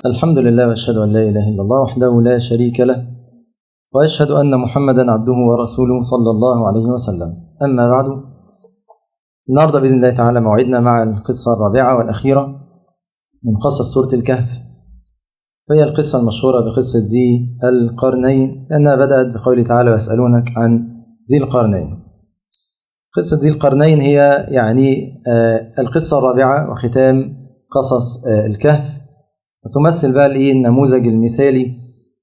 الحمد لله وأشهد أن لا إله إلا الله وحده لا شريك له وأشهد أن محمدا عبده ورسوله صلى الله عليه وسلم. أما بعد، النهارده بإذن الله تعالى موعدنا مع القصة الرابعة والأخيرة من قصص سورة الكهف، وهي القصة المشهورة بقصة ذي القرنين، لأنها بدأت بقوله تعالى ويسألونك عن ذي القرنين. قصة ذي القرنين هي القصة الرابعة وختام قصص الكهف، وتمثل بقى النموذج المثالي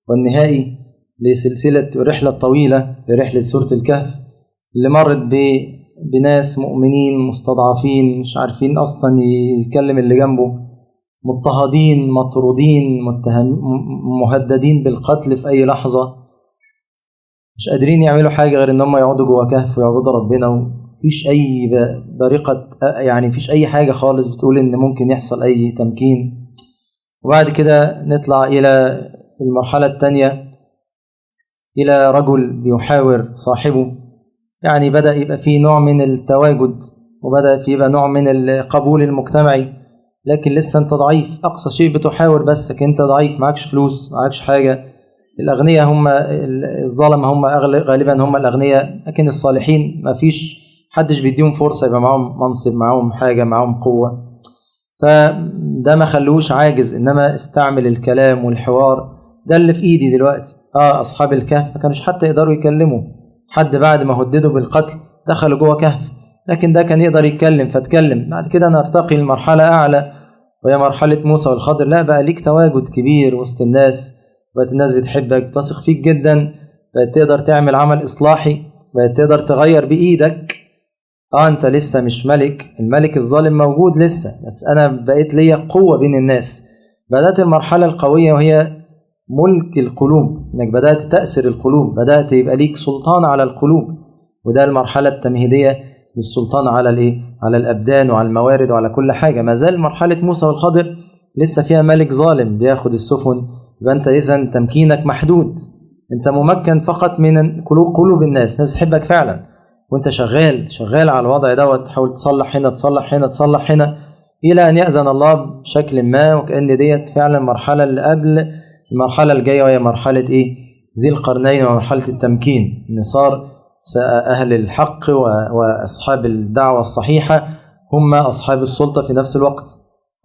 والنهائي لسلسلة الرحلة الطويلة لرحلة سورة الكهف، اللي مرت بناس مؤمنين مستضعفين مش عارفين أصلا يكلم اللي جنبه، مضطهدين مطرودين مهددين بالقتل في أي لحظة، مش قادرين يعملوا حاجة غير إنهم يقعدوا جوا كهف ويعبدوا ربنا، ومفيش أي بريقة مفيش أي حاجة خالص بتقول إن ممكن يحصل أي تمكين. وبعد كده نطلع إلى المرحلة الثانية، إلى رجل بيحاور صاحبه، بدأ يبقى فيه نوع من التواجد، وبدأ فيه يبقى نوع من القبول المجتمعي، لكن لسه أنت ضعيف، أقصى شيء بتحاور بس أنت ضعيف، معكش فلوس معكش حاجة. الأغنياء هم الظلم، هم غالبا هم الأغنياء، لكن الصالحين ما فيش حدش بيديهم فرصة يبقى معهم منصب، معهم حاجة، معهم قوة. فده ما خلوش عاجز، إنما استعمل الكلام والحوار. ده اللي في إيدي دلوقتي. أصحاب الكهف ما كانوش حتى يقدروا يكلموا حد بعد ما هددوا بالقتل، دخلوا جوه كهف، لكن ده كان يقدر يتكلم فاتكلم. بعد كده نرتقي لمرحلة أعلى، وهي مرحلة موسى والخضر. لا بقى ليك تواجد كبير وسط الناس، بقت الناس بتحبك، تثق فيك جدا، بقت تقدر تعمل عمل إصلاحي، بقت تقدر تغير بإيدك. أنت لسه مش ملك، الملك الظالم موجود لسه، بس أنا بقيت ليا قوة بين الناس. بدأت المرحلة القوية وهي ملك القلوب، إنك بدأت تأثر القلوب، بدأت يبقى ليك سلطان على القلوب. وده المرحلة التمهيدية للسلطان على على الأبدان وعلى الموارد وعلى كل حاجة. ما زال مرحلة موسى والخضر لسه فيها ملك ظالم بياخد السفن. يبقى أنت إذن تمكينك محدود، أنت ممكن فقط من قلوب الناس بتحبك فعلا، وأنت شغال على الوضع ده، تحاول تصلح هنا تصلح هنا تصلح هنا، إلى أن يأذن الله بشكل ما، وكأن ديت فعلا المرحلة اللي قبل المرحلة الجاية، وهي مرحلة ذي القرنين، ومرحلة التمكين، إن صار أهل الحق وأصحاب الدعوة الصحيحة هم أصحاب السلطة في نفس الوقت.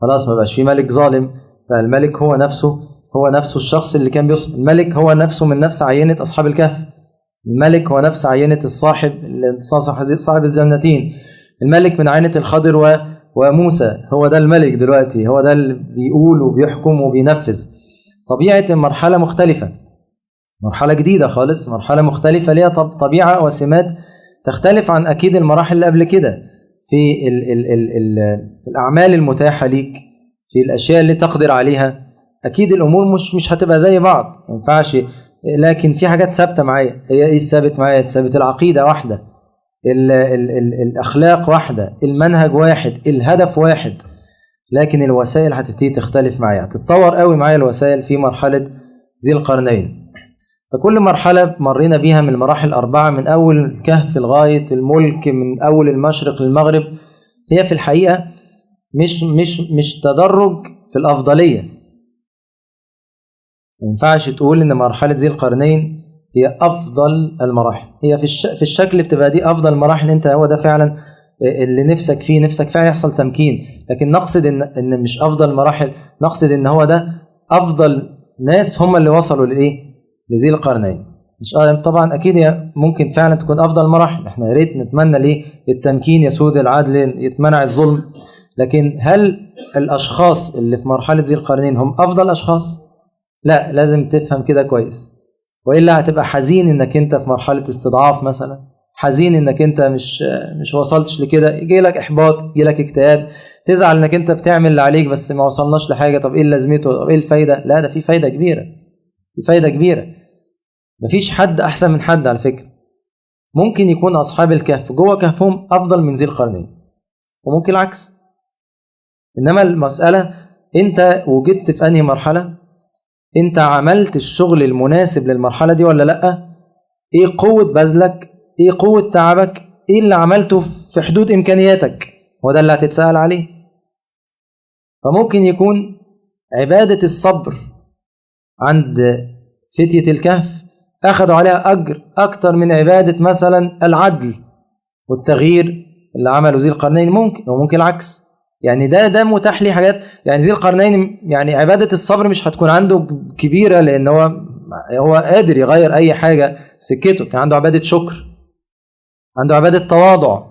خلاص ما بقاش في ملك ظالم، فالملك هو نفسه الشخص اللي كان بيصل. الملك هو نفسه من نفس عينة أصحاب الكهف، الملك هو نفس عينة صاحب الجنتين، الملك من عينة الخضر وموسى. هو ده الملك دلوقتي، هو ده اللي بيقول وبيحكم وبينفذ. طبيعة المرحلة مختلفة، مرحلة جديدة خالص، مرحلة مختلفة ليها طبيعة وسمات تختلف عن أكيد المراحل اللي قبل كده، في الأعمال المتاحة ليك، في الأشياء اللي تقدر عليها. أكيد الأمور مش هتبقى زي بعض، ما ينفعش، لكن في حاجات ثابتة معايا. هي إيه الثابت معايا؟ ثابت العقيدة واحدة، الأخلاق واحدة، المنهج واحد، الهدف واحد، لكن الوسائل هتبتدي تختلف معايا، هتتطور قوي معايا الوسائل في مرحلة ذي القرنين. فكل مرحلة مرينا بيها من المراحل الأربعة، من أول الكهف لغاية الملك، من أول المشرق للمغرب، هي في الحقيقة مش تدرج في الأفضلية. ما ينفعش تقول إن مرحلة ذي القرنين هي أفضل المراحل. هي في الشكل بتبقى دي أفضل المراحل، أنت هو ده فعلا اللي نفسك فيه، نفسك فعلا يحصل تمكين، لكن نقصد إن مش أفضل المراحل، نقصد إن هو ده أفضل ناس هم اللي وصلوا لذي القرنين. مش طبعا أكيد ممكن فعلا تكون أفضل مراحل، احنا يا ريت نتمنى التمكين يسود العدل، يتمنع الظلم، لكن هل الأشخاص اللي في مرحلة ذي القرنين هم أفضل أشخاص؟ لا، لازم تفهم كده كويس، وإلا هتبقى حزين إنك أنت في مرحلة استضعاف مثلا، حزين إنك أنت مش وصلتش لكده، يجي لك إحباط، يجي لك اكتئاب، تزعل إنك أنت بتعمل اللي عليك بس ما وصلناش لحاجة. طب إيه لازمته؟ طب إيه الفايدة؟ لا، ده في فايدة كبيرة، في فايدة كبيرة. مفيش حد أحسن من حد على فكرة. ممكن يكون أصحاب الكهف جوه كهفهم أفضل من ذي القرنين، وممكن العكس. إنما المسألة أنت وجدت في أنهي مرحلة، أنت عملت الشغل المناسب للمرحلة دي ولا لأ؟ إيه قوة بذلك؟ إيه قوة تعبك؟ إيه اللي عملته في حدود إمكانياتك؟ وده اللي هتتسأل عليه. فممكن يكون عبادة الصبر عند فتية الكهف أخذوا عليها أجر أكتر من عبادة مثلا العدل والتغيير اللي عمله ذي القرنين. ممكن وممكن العكس، يعني ده متاح لي حاجات. يعني ذي القرنين يعني عبادة الصبر مش هتكون عنده كبيرة، لأن هو قادر يغير أي حاجة في سكته. كان عنده عبادة شكر، عنده عبادة تواضع.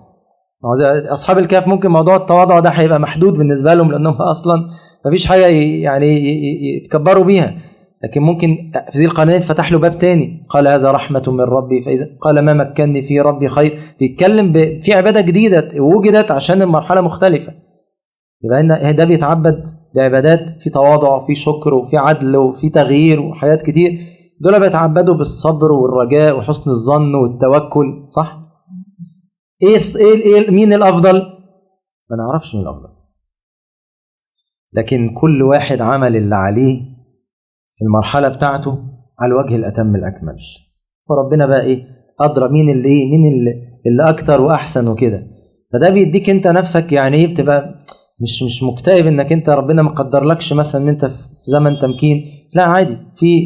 أصحاب الكهف ممكن موضوع التواضع ده هيبقى محدود بالنسبة لهم، لأنهم أصلا مفيش حاجة يعني يتكبروا بيها. لكن ممكن في ذي القرنين فتح له باب تاني، قال هذا رحمة من ربي فإذا قال ما مكنني في ربي خير. بيتكلم في عبادة جديدة وجدت عشان المرحلة مختلفة. يبقى إن ده بيتعبد بعبادات في تواضع وفي شكر وفي عدل وفي تغيير وحاجات كتير. دول بيتعبدوا بالصبر والرجاء وحسن الظن والتوكل، صح؟ إيه مين الأفضل؟ ما نعرفش مين الأفضل، لكن كل واحد عمل اللي عليه في المرحلة بتاعته على الوجه الأتم الأكمل. وربنا بقى إيه أدرى مين اللي أكتر وأحسن وكده. فده بيديك أنت نفسك يعني إيه، بتبقى مش مكتئب إنك أنت ربنا مقدر لكش مثلا إن أنت في زمن تمكين. لا عادي،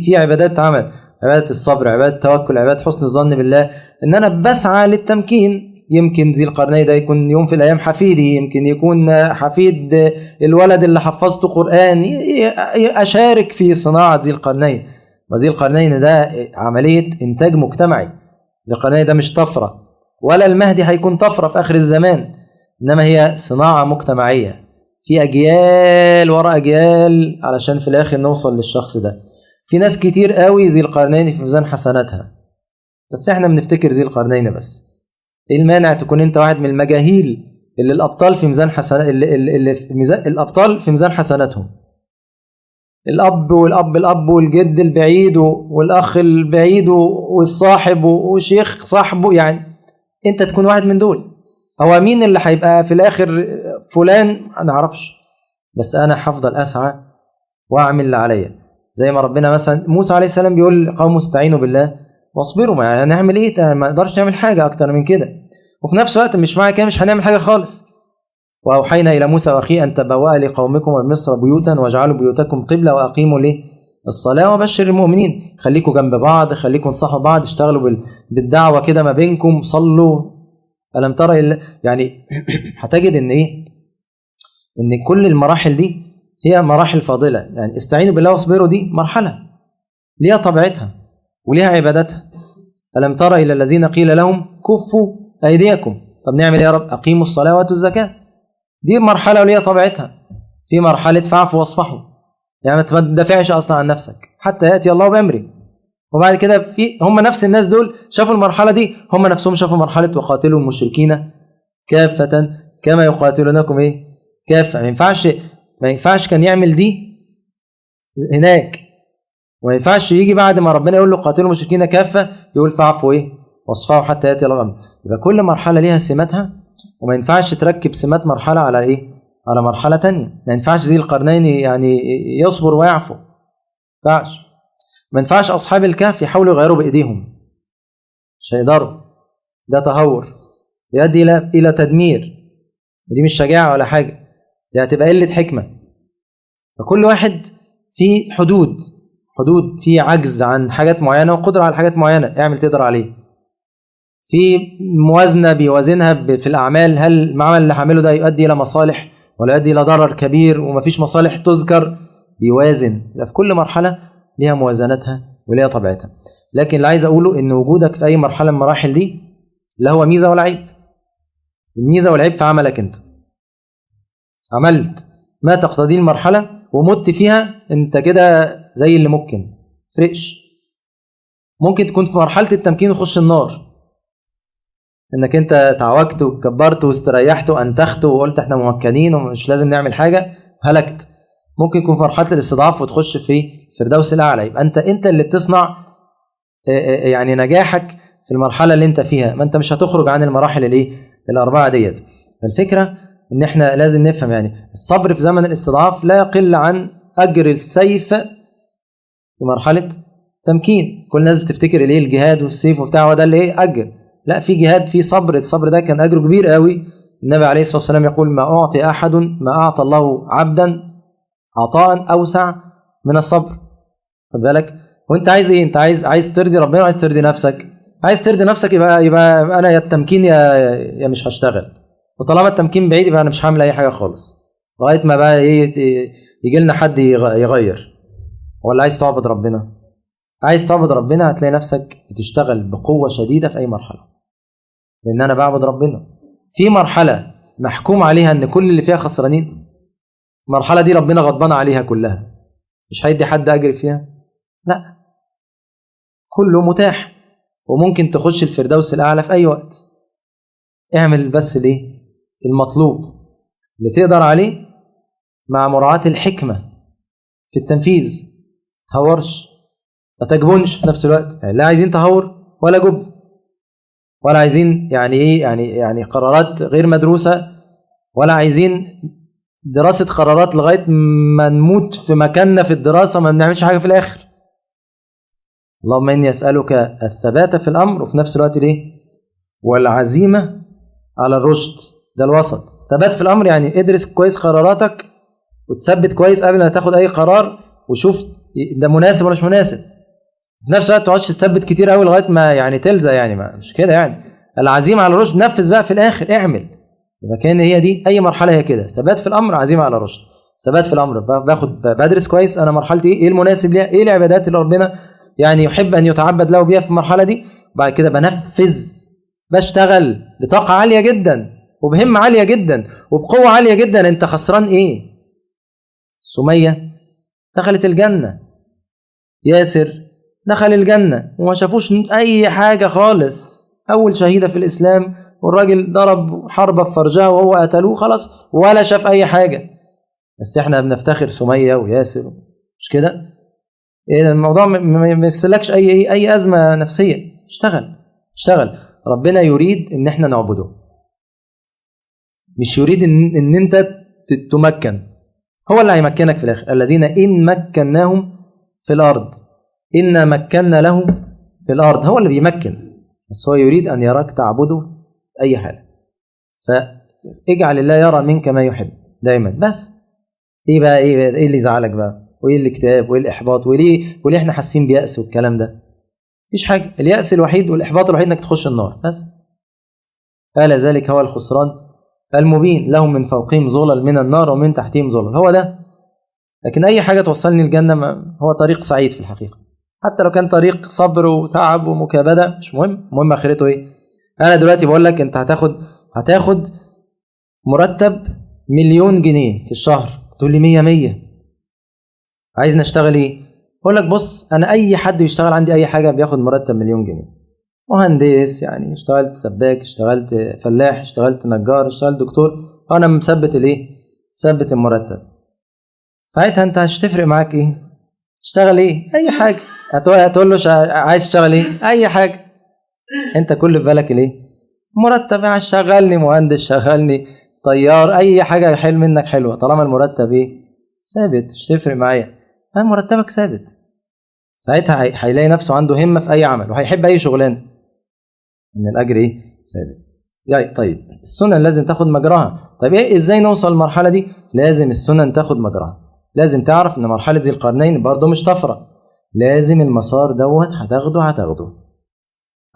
في عبادات عمل، عبادة الصبر، عبادة التوكل، عبادة حسن الظن بالله، إن أنا بسعى للتمكين. يمكن ذي القرنين ده يكون يوم في الأيام حفيدي، يمكن يكون حفيد الولد اللي حفظته قرآن، أشارك في صناعة ذي القرنين. وذي القرنين ده عملية إنتاج مجتمعي. ذي القرنين ده مش طفرة، ولا المهدي هيكون طفرة في آخر الزمان، إنما هي صناعة مجتمعية في أجيال وراء أجيال علشان في الآخر نوصل للشخص ده. في ناس كتير قوي ذي القرنين في ميزان حسناتها، بس احنا بنفتكر ذي القرنين بس. ايه المانع تكون انت واحد من المجاهيل اللي الابطال في ميزان حسنات، اللي في ميزان الابطال في ميزان حسناتهم، الاب والجد البعيد والاخ البعيد والصاحب وشيخ صاحبه، يعني انت تكون واحد من دول. هو مين اللي هيبقى في الاخر فلان؟ ما نعرفش، بس انا هفضل اسعى واعمل اللي عليا. زي ما ربنا مثلا موسى عليه السلام بيقول قوم استعينوا بالله واصبروا. ما نعمل ايه؟ ما نقدرش نعمل حاجه اكتر من كده. وفي نفس الوقت مش معنى كده مش هنعمل حاجه خالص. واوحينا الى موسى واخيه ان تبوأ لقومكم بمصر بيوتا واجعلوا بيوتكم قبله واقيموا الصلاه وبشر المؤمنين. خليكم جنب بعض، خليكم تصاحبوا بعض، اشتغلوا بالدعوه كده ما بينكم، صلوا. الم ترى يعني هتجد ان ان كل المراحل دي هي مراحل فاضله. يعني استعينوا بالله واصبروا دي مرحله ليها طبيعتها وليها عبادتها. ألم ترى إلى الذين قيل لهم كفوا أيديكم. طب نعمل يا رب؟ أقيموا الصلاة وآتوا الزكاة. دي مرحلة وليها طبيعتها. في مرحلة فاعفوا واصفحوا، يعني ما تدافعش أصلا عن نفسك حتى يأتي الله بأمره. وبعد كده هم نفس الناس دول شافوا المرحلة دي، هم نفسهم شافوا مرحلة وقاتلوا المشركين كافة كما يقاتلونكم كافة. ما ينفعش كان يعمل دي هناك، وما ينفعش يجي بعد ما ربنا يقول له قاتلوا المشركين كافة يقول فاعفوا واصفحوا حتى يأتي الله بأمره. يبقى كل مرحلة ليها سماتها، وما ينفعش تركب سمات مرحلة على على مرحلة تانية. ما ينفعش ذي القرنين يعني يصبر ويعفو، ما ينفعش أصحاب الكهف يحاولوا يغيروا بإيديهم، مش هيقدروا. ده تهور يؤدي إلى تدمير، ودي مش شجاعة ولا حاجة، دي هتبقى قلة حكمة. فكل واحد في حدود، في عجز عن حاجات معينة وقدرة على حاجات معينة، اعمل تقدر عليه. في موازنة بيوازنها في الأعمال، هل العمل اللي هعمله ده يؤدي إلى مصالح ولا يؤدي إلى ضرر كبير ومفيش مصالح تذكر؟ بيوازن. في كل مرحلة ليها موازنتها وليها طبيعتها. لكن اللي عايز أقوله إن وجودك في أي مرحلة من المراحل دي لا هو ميزة ولا عيب. الميزة والعيب في عملك أنت. عملت ما تقتضيه المرحلة ومت فيها، أنت كده زي اللي ممكن فرقش. ممكن تكون في مرحلة التمكين وخش النار، انك انت تعوجت وكبرت واستريحت وانتخت وقلت احنا ممكنين ومش لازم نعمل حاجة، هلكت. ممكن يكون في مرحلة الاستضعاف وتخش في الفردوس الأعلى. يبقى انت اللي بتصنع يعني نجاحك في المرحلة اللي انت فيها. ما انت مش هتخرج عن المراحل الأربعة ديت. فالفكرة ان احنا لازم نفهم يعني الصبر في زمن الاستضعاف لا يقل عن أجر السيف في مرحلة تمكين. كل الناس بتفتكر الجهاد والسيف وبتاع وده اللي أجر. لا، في جهاد، في صبر. الصبر ده كان أجره كبير قوي. النبي عليه الصلاة والسلام يقول ما أعطي أحد ما أعطى الله عبدا عطاء اوسع من الصبر. خد بالك. وانت عايز ايه؟ انت عايز ترضي ربنا وعايز ترضي نفسك. عايز ترضي نفسك يبقى انا يا التمكين يا مش هشتغل. وطالما التمكين بعيد يبقى انا مش هعمل اي حاجه خالص لغايه ما بقى ايه يجي لنا حد يغير. ولا عايز تعبد ربنا؟ عايز تعبد ربنا هتلاقي نفسك بتشتغل بقوه شديده في اي مرحله. لان انا بعبد ربنا في مرحله محكوم عليها ان كل اللي فيها خسرانين. المرحله دي ربنا غضبان عليها كلها، مش هيدي حد اجر فيها، لا، كله متاح وممكن تخش الفردوس الاعلى في اي وقت. اعمل بس ليه المطلوب اللي تقدر عليه مع مراعاة الحكمة في التنفيذ. تهورش ما تجبنش في نفس الوقت، يعني لا عايزين تهور ولا جبن، ولا عايزين يعني ايه يعني قرارات غير مدروسة، ولا عايزين دراسة قرارات لغاية ما نموت في مكاننا في الدراسة ما بنعملش حاجة في الآخر. اللهم إني أسألك الثبات في الأمر وفي نفس الوقت ليه والعزيمة على الرشد. ده الوسط. ثبات في الأمر يعني ادرس كويس قراراتك وتثبت كويس قبل ما تاخد أي قرار وشوف ده مناسب ولا مش مناسب. في نفس الوقت تقعدش تثبت كتير قوي لغاية ما يعني تلزق، يعني ما مش كده. يعني العزيمة على الرشد نفذ بقى في الآخر، اعمل. يبقى كان هي دي أي مرحلة هي كده، ثبات في الأمر عزيمة على الرشد. ثبات في الأمر بدرس كويس أنا مرحلتي إيه المناسب ليها، إيه العبادات اللي ربنا يعني يحب أن يتعبد له بيها في المرحلة دي. بعد كده بنفذ، بشتغل بطاقة عالية جدا وبهمة عالية جدا وبقوة عالية جدا. أنت خسران إيه؟ سمية دخلت الجنة، ياسر دخل الجنة وما شافوش أي حاجة خالص، أول شهيدة في الإسلام والراجل ضرب حربة في فرجها وهو قتلوه خلاص ولا شاف أي حاجة. بس إحنا بنفتخر سمية وياسر، مش كده؟ الموضوع ما يمثلكش أي أزمة نفسية. اشتغل. ربنا يريد إن إحنا نعبده، مش يريد إن أنت تتمكن. هو اللي هيمكنك في الآخر. الذين إن مكناهم في الأرض إن مكنا لهم في الأرض. هو اللي بيمكن، بس هو يريد أن يراك تعبده في أي حالة. فاجعل الله يرى منك ما يحب دايما. بس إيه اللي يزعلك بقى؟ وإيه الاكتئاب وإيه الإحباط وليه إحنا حاسين بيأس والكلام ده؟ مفيش حاجة. اليأس الوحيد والإحباط الوحيد إنك تخش النار بس. قال ذلك هو الخسران المبين، لهم من فوقهم ظلل من النار ومن تحتهم ظلل. هو ده. لكن أي حاجة توصلني الجنة هو طريق سعيد في الحقيقة، حتى لو كان طريق صبر وتعب ومكابدة مش مهم. مهم آخرته إيه؟ أنا دلوقتي بقول لك أنت هتاخد مرتب 1,000,000 جنيه في الشهر، تقول لي 100 عايز نشتغل إيه؟ أقول لك بص، أنا أي حد بيشتغل عندي أي حاجة بياخد مرتب 1,000,000 جنيه. مهندس يعني، اشتغلت سباك، اشتغلت فلاح، اشتغلت نجار، اشتغلت دكتور، أنا مثبت مثبت المرتب. ساعتها أنت هتفرق معاك إيه؟ تشتغل إيه؟ أي حاجة. هتقول له عايز تشتغل إيه؟ أي حاجة. أنت كل في بالك مرتب. يعني شغلني مهندس، شغلني طيار، أي حاجة يحل منك حلوة طالما المرتب ثابت. مش تفرق معايا، مرتبك ثابت. ساعتها هيلاقي نفسه عنده همة في أي عمل وهيحب أي شغلانة من الأجر ثابت. يعني طيب السنن لازم تاخد مجراها. طيب إزاي نوصل المرحلة دي؟ لازم السنن تاخد مجراها. لازم تعرف إن مرحلة ذي القرنين برضو مش طفرة، لازم المسار دوت هتاخده.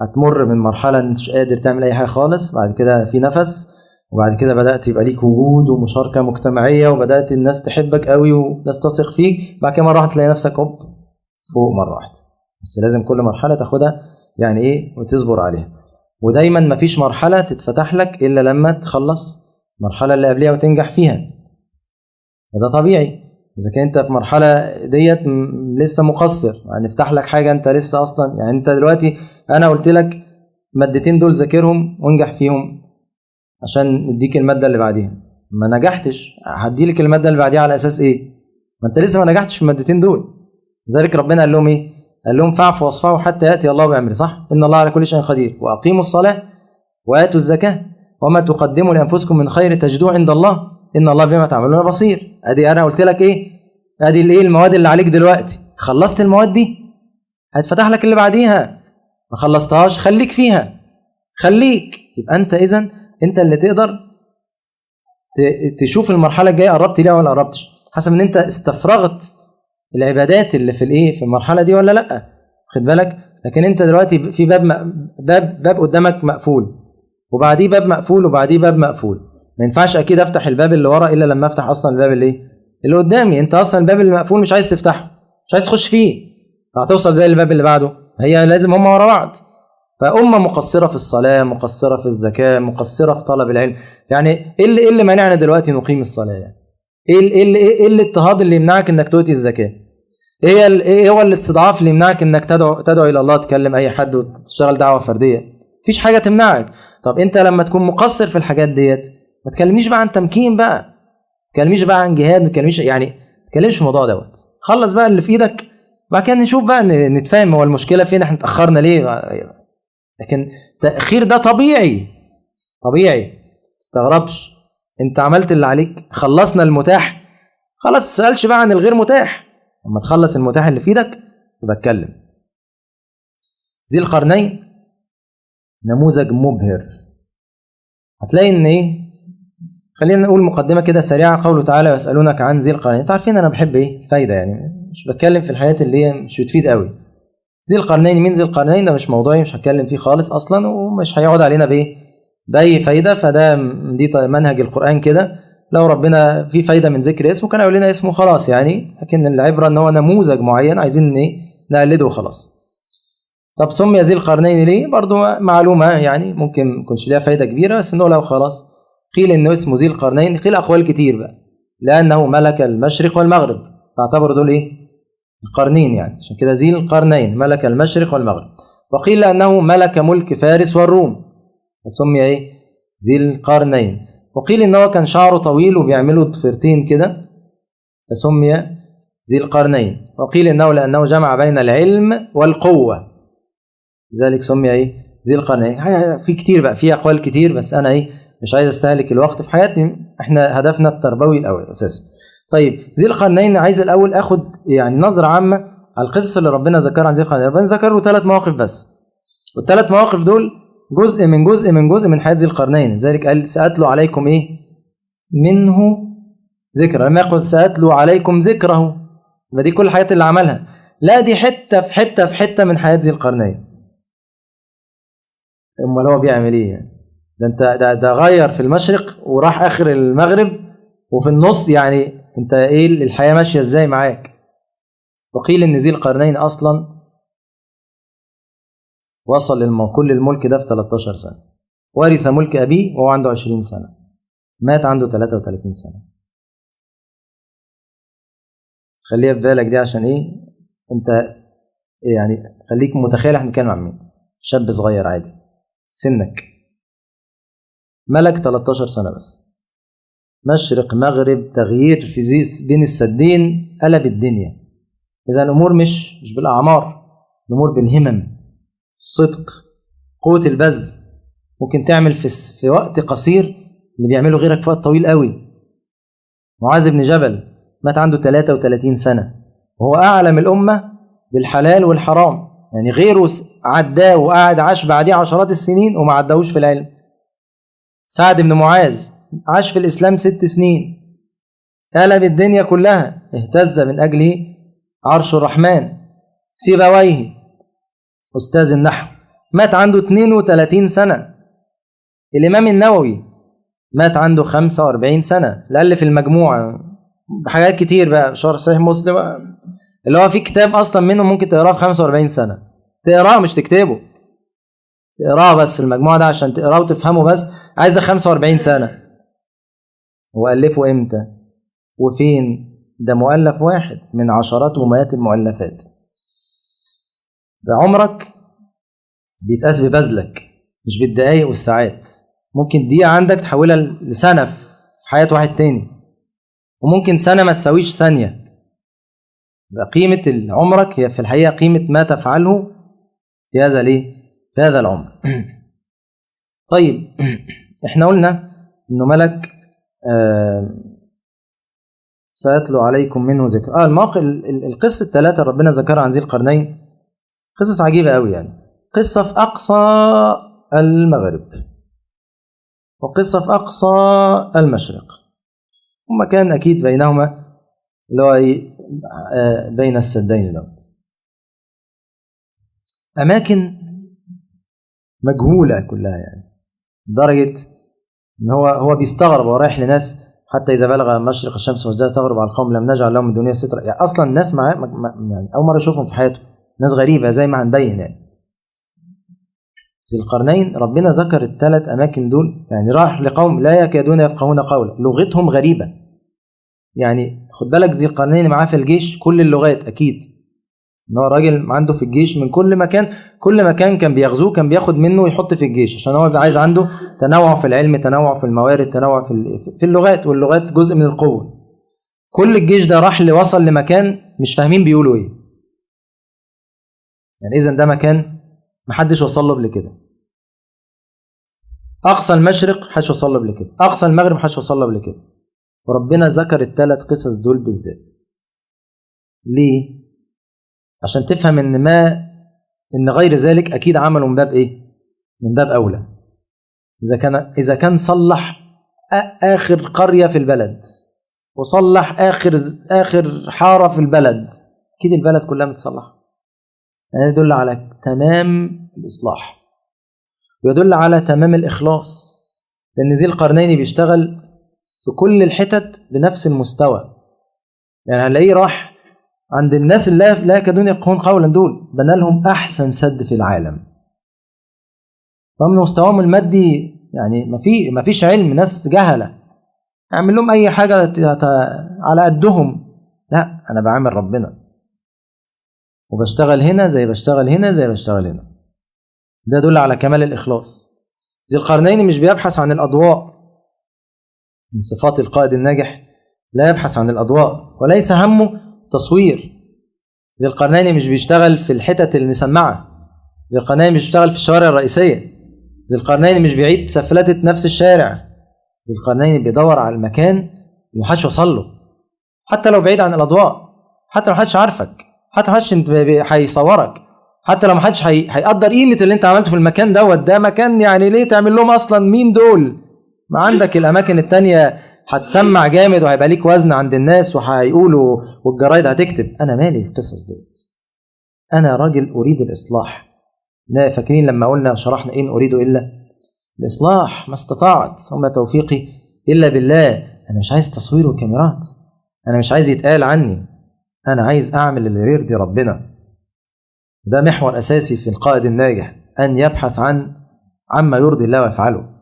هتمر من مرحلة انت مش قادر تعمل اي حاجة خالص، بعد كده في نفس، وبعد كده بدأت يبقى ليك وجود ومشاركة مجتمعية وبدأت الناس تحبك قوي وناس تثق فيك. بعد كده مرة واحدة تلاقي نفسك فوق مرة واحدة. بس لازم كل مرحلة تاخدها وتصبر عليها. ودايما مفيش مرحلة تتفتح لك إلا لما تخلص المرحلة اللي قبلها وتنجح فيها، وده طبيعي. إذا كنت في مرحلة ديت لسه مقصر، هنفتح لك حاجة أنت لسه أصلا. يعني أنت دلوقتي أنا قلت لك مادتين دول ذاكرهم وانجح فيهم عشان نديك المادة اللي بعديها، ما نجحتش هديلك المادة اللي بعديها على أساس إيه؟ ما أنت لسه ما نجحتش في المادتين دول. لذلك ربنا قال لهم قال لهم فاعفوا واصفحوا حتى يأتي الله بأمره. صح؟ إن الله على كل شيء قدير. وأقيموا الصلاة وآتوا الزكاة وما تقدموا لأنفسكم من خير تجدوه عند الله إن الله بما تعملون بصير. أدي أنا قلت لك أدي المواد اللي عليك دلوقتي. خلصت المواد دي هتفتح لك اللي بعديها. ما خلصتهاش خليك فيها، يبقى أنت إذن أنت اللي تقدر تشوف المرحلة الجاية قربت ليها ولا قربتش. حسب ان انت استفرغت العبادات اللي في المرحله دي ولا لا، خد بالك. لكن انت دلوقتي في باب قدامك مقفول، وبعديه باب مقفول، وبعديه باب مقفول. ما ينفعش اكيد افتح الباب اللي ورا الا لما افتح اصلا الباب اللي قدامي. انت اصلا الباب اللي مقفول مش عايز تفتحه، مش عايز تخش فيه، هتوصل زي الباب اللي بعده. هي لازم هم ورا بعض. فأمة مقصرة في الصلاة، مقصرة في الزكاة، مقصرة في طلب العلم. يعني ايه اللي مانعنا دلوقتي نقيم الصلاة؟ يعني ايه الاضطهاد اللي يمنعك انك تؤتي الزكاة؟ ايه هو الاستضعاف اللي يمنعك انك تدعو الى الله، تكلم اي حد وتشتغل دعوة فردية؟ مفيش حاجة تمنعك. طب انت لما تكون مقصر في الحاجات ديت، ما تكلمنيش بقى عن تمكين بقى، ما تكلمنيش بقى عن جهاد، ما تكلمنيش يعني، ما تكلمش في الموضوع دوت. خلص بقى اللي في ايدك، بعد كده نشوف بقى، نتفاهم هو المشكلة فين، احنا اتأخرنا ليه. لكن التأخير ده طبيعي، تستغربش. انت عملت اللي عليك، خلصنا المتاح، خلاص ما تسألش بقى عن الغير متاح. لما تخلص المتاح اللي في ايدك يبقى اتكلم. ذي القرنين نموذج مبهر. هتلاقي ان خلينا نقول مقدمة كده سريعة. قوله تعالى ويسألونك عن ذي القرنين. انتوا عارفين انا بحب فايدة، يعني مش بتكلم في الحياة اللي هي مش بتفيد قوي. ذي القرنين، مين ذي القرنين؟ ده مش موضوعي، مش هتكلم فيه خالص اصلا، ومش هيقعد علينا بأي فايدة. فده دي منهج القرآن كده. لو ربنا في فايدة من ذكر اسمه كان يقول لنا اسمه خلاص يعني، لكن العبرة ان هو نموذج معين عايزين نقلده وخلاص. طب سمي ذي القرنين ليه؟ برضو معلومة يعني ممكن ما تكونش ليها فايدة كبيرة، بس نقولها وخلاص. قيل انه اسمه ذي القرنين، قيل اقوال كتير بقى، لانه ملك المشرق والمغرب، فاعتبروا دول القرنين يعني، عشان كده ذي القرنين ملك المشرق والمغرب. وقيل لانه ملك ملك فارس والروم، فسمي ذي القرنين. وقيل ان هو كان شعره طويل وبيعملوا ضفيرتين كده، فسمي ذي القرنين. وقيل انه لانه جمع بين العلم والقوة، لذلك سمي ذي القرنين. في كتير بقى، في اقوال كتير، بس انا مش عايز استهلك الوقت في حياتي، احنا هدفنا التربوي الاول اساسا. طيب ذي القرنين، عايز الاول اخد يعني نظرة عامة على القصص اللي ربنا ذكرها عن ذي القرنين. ربنا ذكر له 3 مواقف بس، والثلاث مواقف دول جزء من حياة ذي القرنين. لذلك قال سأتلو عليكم منه ذكر، لما يقول سأتلو عليكم ذكره، يبقى دي كل الحاجات اللي عملها. لا، دي حتة في حتة من حياة ذي القرنين. امال هو بيعمل يعني؟ ده انت ده غير في المشرق وراح اخر المغرب وفي النص، يعني انت الحياة ماشية ازاي معاك؟ وقيل ان ذي القرنين اصلا وصل كل الملك ده في 13 سنة، ورث ملك ابيه وهو عنده 20 سنة، مات عنده 33 سنة. خليها في بالك دي، عشان انت يعني خليك متخيل احنا بنتكلم عن مين. شاب صغير عادي سنك، ملك 13 سنة بس، مشرق مغرب تغيير في بين السدين، قلب الدنيا. إذا الأمور مش بالأعمار، الأمور بالهمم، الصدق، قوة البذل. ممكن تعمل في وقت قصير اللي بيعمله غيرك في وقت طويل قوي. معاذ بن جبل مات عنده 33 سنة وهو أعلم الأمة بالحلال والحرام، يعني غيره عداه وقعد عاش بعديه عشرات السنين وما عداهوش في العلم. سعد بن معاذ عاش في الإسلام 6 سنين، قلب الدنيا كلها، اهتز من أجله عرش الرحمن. سيبويه أستاذ النحو مات عنده 32 سنة. الإمام النووي مات عنده 45 سنة، لألف المجموعة بحاجات كتير بقى، شرح صحيح مسلم اللي هو في كتاب أصلا منه ممكن تقراه في 45 سنة، تقراه مش تكتبه، تقراه بس المجموعة ده عشان تقراه وتفهمه، بس عايز ده 45 سنة. وألفه إمتى وفين؟ ده مؤلف واحد من عشرات ومئات المؤلفات. بعمرك بيتقاس ببذلك مش بالدقايق والساعات. ممكن دقيقة عندك تحولها لسنة في حياة واحد تاني، وممكن سنة ما تساويش ثانية. قيمة عمرك هي في الحقيقة قيمة ما تفعله في هذا في هذا العمر. طيب احنا قلنا انه ملك سأتلو عليكم منه ذكر. المواقف القصة 3 ربنا ذكرها عن ذي القرنين قصص عجيبة قوي، يعني قصة في أقصى المغرب وقصة في أقصى المشرق، وما كان أكيد بينهما اللي هو بين السدين دوت. أماكن مجهولة كلها يعني، لدرجة إن هو بيستغرب ورايح لناس حتى إذا بلغ مشرق الشمس وازداد تغرب على القوم لم نجعل لهم من الدنيا سترا. يعني أصلا الناس يعني أول مرة يشوفهم في حياته، ناس غريبة زي ما هنبين يعني. ذي القرنين ربنا ذكر الثلاث أماكن دول، يعني راح لقوم لا يكادون يفقهون قولا، لغتهم غريبة. يعني خد بالك ذي القرنين معاه في الجيش كل اللغات أكيد، إن هو راجل عنده في الجيش من كل مكان، كل مكان كان بيغزوه كان بياخد منه ويحط في الجيش، عشان هو عايز عنده تنوع في العلم، تنوع في الموارد، تنوع في اللغات، واللغات جزء من القوة. كل الجيش ده راح وصل لمكان مش فاهمين بيقولوا ايه. يعني إذن ده مكان محدش وصل له قبل كده. أقصى المشرق محدش وصل له قبل كده، أقصى المغرب محدش وصل له قبل كده. وربنا ذكر الثلاث قصص دول بالذات. ليه؟ عشان تفهم إن غير ذلك أكيد عملوا من باب إيه؟ من باب أولى. إذا كان صلح آخر قرية في البلد، وصلح آخر حارة في البلد، أكيد البلد كلها متصلح. يعني يدل على تمام الإصلاح، ويدل على تمام الإخلاص، لأن ذي القرنين بيشتغل في كل الحتت بنفس المستوى. يعني هنلاقيه راح عند الناس اللي لا يكادون يفقهون قولا، دول بنى لهم أحسن سد في العالم. فمن مستواهم المادي يعني ما فيش علم، ناس جهلة اعمل لهم أي حاجة على قدهم. لا، أنا بعمل ربنا، وبشتغل هنا زي بشتغل هنا زي بشتغل هنا. ده يدل على كمال الإخلاص. ذي القرنين مش بيبحث عن الأضواء، من صفات القائد الناجح لا يبحث عن الأضواء، وليس همه تصوير. ذي القرنين مش بيشتغل في الحتت المسمعة، ذي القرنين مش بيشتغل في الشوارع الرئيسية، ذي القرنين مش بيعيد سفلتة نفس الشارع. ذي القرنين بيدور على المكان اللي محدش وصل له، حتى لو بعيد عن الأضواء، حتى لو محدش عارفك، حتى محدش هيصورك، حتى لو محدش هيقدر قيمة اللي انت عملته في المكان ده مكان يعني ليه تعمل لهم أصلا؟ مين دول؟ ما عندك الأماكن التانية هتسمع جامد وهيبقى ليك وزن عند الناس وهيقولوا والجرايد هتكتب. أنا مالي القصص ديت، أنا راجل أريد الإصلاح. لا فاكرين لما قلنا شرحنا إن أريد إلا الإصلاح ما استطعت، وما توفيقي إلا بالله. أنا مش عايز تصوير وكاميرات، أنا مش عايز يتقال عني، أنا عايز أعمل اللي يرضي ربنا. ده محور أساسي في القائد الناجح، أن يبحث عما يرضي الله ويفعله.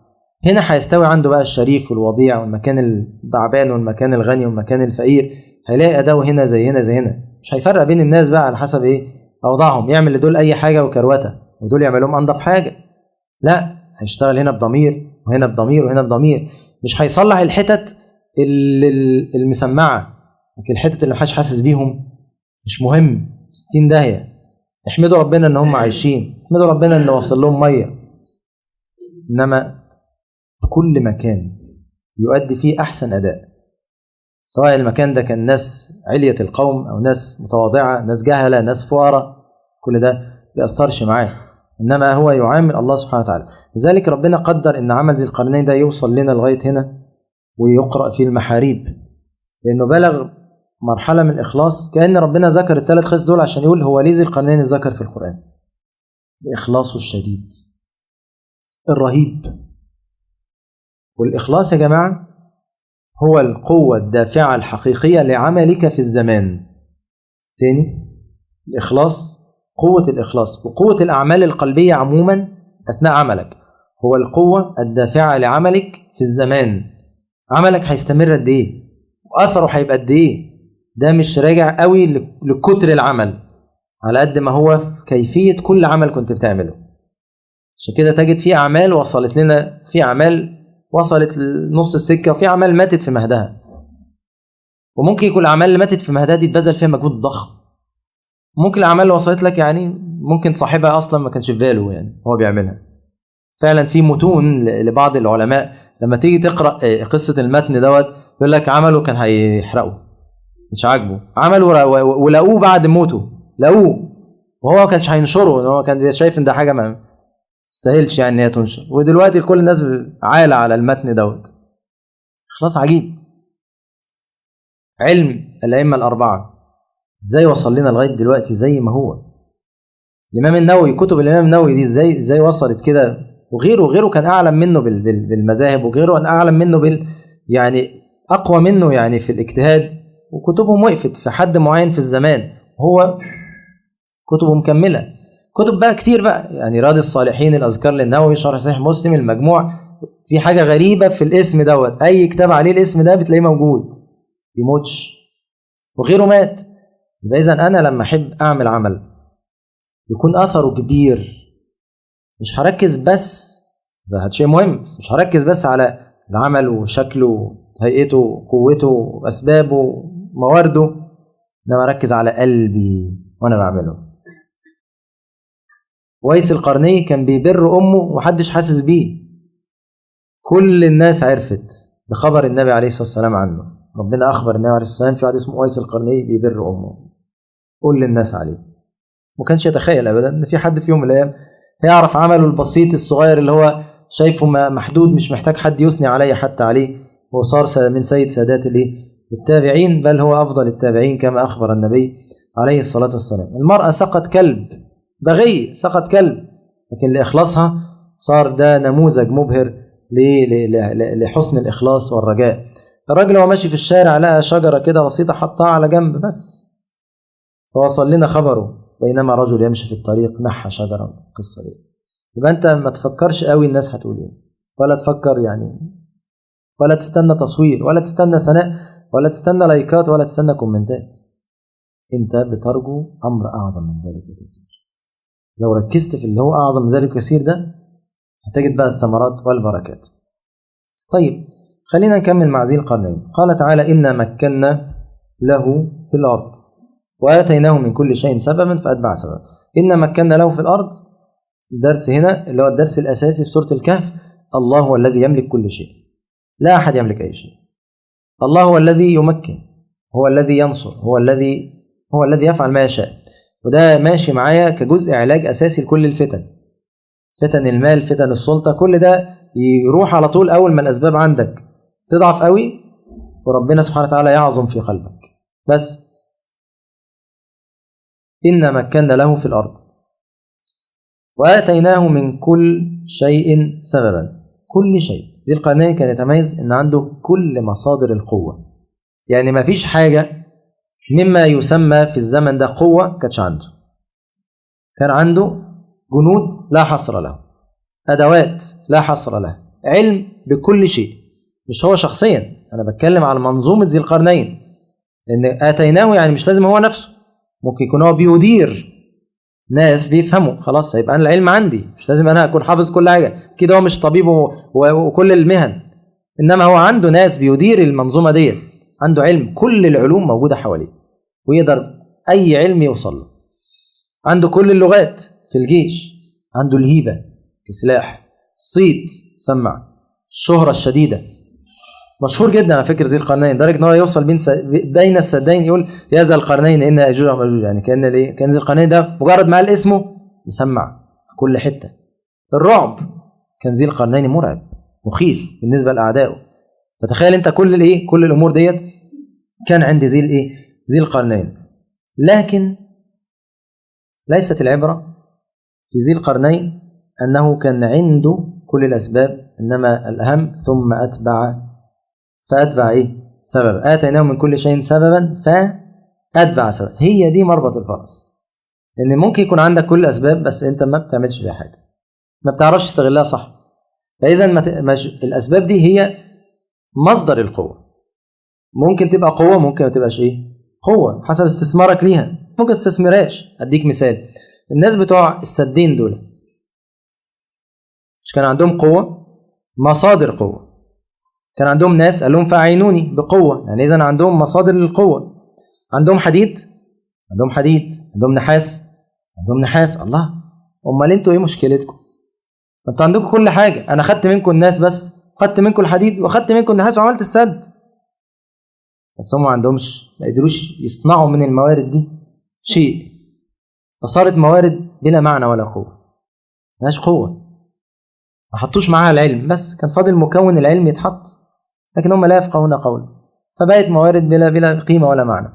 هنا هيستوي عنده بقى الشريف والوضيع، والمكان الضعبان والمكان الغني والمكان الفقير، هيلاقي أداء هنا زي هنا زي هنا. مش هيفرق بين الناس بقى على حسب إيه أوضاعهم، يعمل لدول أي حاجة وكروته ودول يعملهم أنضف حاجة. لا، هيشتغل هنا بضمير وهنا بضمير وهنا بضمير. مش هيصلح الحتت المسمعة، لكن الحتت اللي محدش حاسس بيهم مش مهم، 60 داهية. احمدوا ربنا ان هم عايشين، احمدوا ربنا ان وصل لهم مية. انما كل مكان يؤدي فيه احسن اداء، سواء المكان ده كان ناس علية القوم او ناس متواضعة، ناس جهلة، ناس فقراء، كل ده بيأثرش معاه، انما هو يعامل الله سبحانه وتعالى. لذلك ربنا قدر ان عمل ذي القرنين ده يوصل لنا لغاية هنا ويقرأ فيه المحاريب، لانه بلغ مرحلة من الإخلاص. كأن ربنا ذكر الثلاث قصص دول عشان يقول هو ليه ذي القرنين ذكر في القرآن، بإخلاصه الشديد الرهيب. والإخلاص يا جماعة هو القوة الدافعة الحقيقية لعملك في الزمان. تاني، الإخلاص، قوة الإخلاص وقوة الأعمال القلبية عموما أثناء عملك هو القوة الدافعة لعملك في الزمان. عملك هيستمر قد إيه وأثره هيبقى قد إيه، ده مش راجع قوي لكتر العمل على قد ما هو في كيفية كل عمل كنت بتعمله. عشان كده تجد في أعمال وصلت لنا، في أعمال وصلت لنص السكة، وفي أعمال ماتت في مهدها. وممكن يكون الأعمال اللي ماتت في مهدها دي اتبذل فيها مجهود ضخم. ممكن الأعمال اللي وصلت لك يعني ممكن صاحبها أصلا ما كانش في باله يعني هو بيعملها. فعلا في متون لبعض العلماء لما تيجي تقرأ قصة المتن دوت يقول لك عمله كان هيحرقه، مش عاجبه، عملوا ولقوه بعد موته، لقوه وهو ما كانش هينشره، هو كان شايف ان ده حاجه ما تستاهلش يعني ان هي تنشر. ودلوقتي كل الناس عالة على المتن دوت. خلاص عجيب. علم الأئمة الأربعة ازاي وصل لنا لغاية دلوقتي زي ما هو. الإمام النووي، كتب الإمام النووي دي ازاي وصلت كده، وغيره كان أعلم منه بالمذاهب، وغيره كان أعلم منه يعني أقوى منه يعني في الاجتهاد، وكتبهم وقفت في حد معين في الزمان، هو كتبه مكملة. كتب بقى كتير بقى، يعني رياض الصالحين، الأذكار للنووي، شرح صحيح مسلم، المجموع. في حاجة غريبة في الاسم دوت، أي كتاب عليه الاسم ده بتلاقيه موجود، يموتش، وغيره مات. يبقى إذن أنا لما أحب أعمل عمل يكون أثره كبير، مش هركز بس، ده شيء مهم، بس مش هركز بس على العمل وشكله هيئته وقوته وأسبابه وموارده، إنما أركز على قلبي وأنا بعمله. ويس القرني كان بيبر أمه ومحدش حاسس بيه، كل الناس عرفت بخبر النبي عليه الصلاة والسلام عنه. ربنا أخبر النبي عليه الصلاة والسلام في واحد اسمه ويس القرني بيبر أمه، كل الناس عليه. ما كانش يتخيل أبدا إن في حد في يوم من الأيام هيعرف عمله البسيط الصغير اللي هو شايفه محدود، مش محتاج حد يثني عليه حتى عليه، وصار من سيد سادات التابعين، بل هو أفضل التابعين كما أخبر النبي عليه الصلاة والسلام. المرأة سقط كلب، بغي سقط كلب، لكن لإخلاصها صار ده نموذج مبهر لحسن الإخلاص والرجاء. الراجل هو ماشي في الشارع لقى شجرة كده بسيطة حطها على جنب بس، فوصل لنا خبره بينما رجل يمشي في الطريق نحى شجرة. القصة دي يبقى أنت ما تفكرش قوي الناس هتقول إيه، ولا تفكر يعني، ولا تستنى تصوير، ولا تستنى ثناء، ولا تستنى لايكات، ولا تستنى كومنتات. أنت بترجو أمر أعظم من ذلك بكثير. لو ركزت في اللي هو أعظم من ذلك بكثير ده هتجد بقى الثمرات والبركات. طيب خلينا نكمل مع ذي القرنين. قال تعالى إنا مكنا له في الأرض وآتيناه من كل شيء سببا فأتبع سببا. إنا مكنا له في الأرض، الدرس هنا اللي هو الدرس الأساسي في سورة الكهف، الله هو الذي يملك كل شيء، لا أحد يملك أي شيء. الله هو الذي يمكن، هو الذي ينصر، هو الذي يفعل ما يشاء. وده ماشي معايا كجزء علاج أساسي لكل الفتن، فتن المال، فتن السلطة، كل ده يروح على طول أول ما الأسباب عندك تضعف قوي وربنا سبحانه وتعالى يعظم في قلبك. بس إنا مكنا له في الأرض وآتيناه من كل شيء سببا. كل شيء، ذي القرنين كان يتميز إن عنده كل مصادر القوة، يعني ما فيش حاجة مما يسمى في الزمن ده قوة كانتش عنده. كان عنده جنود لا حصر له، أدوات لا حصر له، علم بكل شيء. مش هو شخصيا، أنا بتكلم على منظومة ذي القرنين، لأن آتيناه يعني مش لازم هو نفسه، ممكن يكون هو بيدير ناس بيفهموا، خلاص هيبقى أنا العلم عندي، مش لازم أنا أكون حافظ كل حاجة كده، هو مش طبيب وكل المهن، إنما هو عنده ناس بيدير المنظومة دي، عنده علم، كل العلوم موجودة حواليه ويقدر أي علم يوصل له. عنده كل اللغات في الجيش، عنده الهيبة كسلاح، الصيت سمع، الشهرة الشديدة، مشهور جدا على فكرة ذي القرنين، درجة ان هو يوصل بين السدين يقول يا ذا القرنين ان ياجوج وماجوج، يعني كان ذي القرنين ده مجرد ما قال اسمه يسمع في كل حتة. الرعب، كان ذي القرنين مرعب مخيف بالنسبة لأعدائه. فتخيل انت كل الامور ديت كان عند ذي القرنين. لكن ليست العبرة في ذي القرنين أنه كان عنده كل الأسباب، إنما الأهم ثم فأتبع سبب. آتيناه من كل شيء سببا فأتبع سبب. هي دي مربط الفرس، لأن ممكن يكون عندك كل الأسباب بس أنت ما بتعملش بيها حاجة، ما بتعرفش تستغلها صح. فإذا الأسباب دي هي مصدر القوة. ممكن تبقى قوة، ممكن ما تبقاش قوة، حسب استثمارك ليها. ممكن تستثمرهاش. أديك مثال، الناس بتوع السدين دول مش كان عندهم قوة؟ مصادر قوة. كان عندهم ناس قال لهم فأعينوني بقوة، يعني إذن عندهم مصادر للقوة. عندهم حديد، عندهم نحاس. الله، أمال انتوا ايه مشكلتكم؟ انتوا عندكم كل حاجة، أنا خدت منكم الناس بس، خدت منكم الحديد وخدت منكم النحاس وعملت السد، بس هم ما عندهمش، ما قدروش يصنعوا من الموارد دي شيء، فصارت موارد بلا معنى ولا قوة، ملهاش قوة، ما حطوش معاها العلم، بس كان فاضل مكون العلم يتحط، لكن هم لا يفقهون قولا. فبقت موارد بلا قيمة ولا معنى.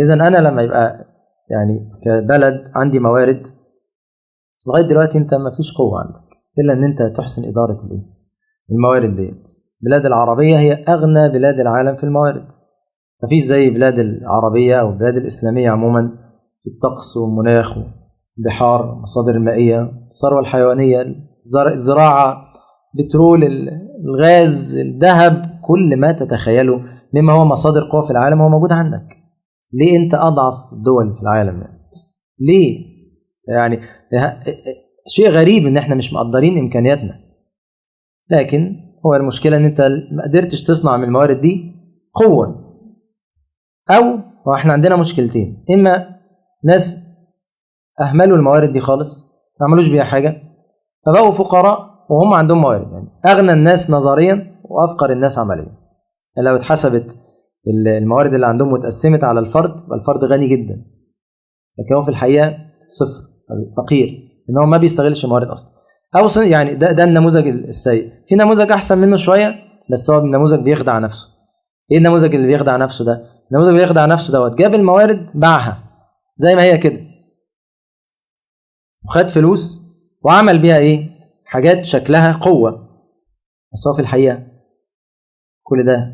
إذا أنا لما يبقى يعني كبلد عندي موارد، لغاية دلوقتي أنت ما فيش قوة عندك إلا أن أنت تحسن إدارة الموارد ديت. البلاد العربية هي أغنى بلاد العالم في الموارد، ما فيش زي بلاد العربية أو البلاد الإسلامية عموما في الطقس والمناخ والبحار، المصادر المائية، الثروة الحيوانية، الزراعة، بترول، الغاز، الذهب، كل ما تتخيله مما هو مصادر قوة في العالم هو موجود عندك. ليه أنت أضعف الدول في العالم يعني؟ ليه؟ يعني شيء غريب إن إحنا مش مقدرين إمكانياتنا. لكن هو المشكلة إن أنت ما قدرتش تصنع من الموارد دي قوة. أو إحنا عندنا مشكلتين: إما ناس أهملوا الموارد دي خالص، ما عملوش بيها حاجة، فبقوا فقراء وهم عندهم موارد. يعني أغنى الناس نظريا وأفقر الناس عمليا. يعني لو اتحسبت الموارد اللي عندهم وتقسمت على الفرد، الفرد غني جدا، لكن هو في الحقيقة صفر، فقير، إن هو ما بيستغلش الموارد أصلا. أو يعني ده النموذج السيء. في نموذج أحسن منه شوية، بس هو النموذج بيخدع نفسه. إيه النموذج اللي بيخدع نفسه ده؟ النموذج اللي بيخدع نفسه دوت جاب الموارد باعها زي ما هي كده، وخد فلوس وعمل بيها إيه؟ حاجات شكلها قوة، بس هو في الحقيقة كل ده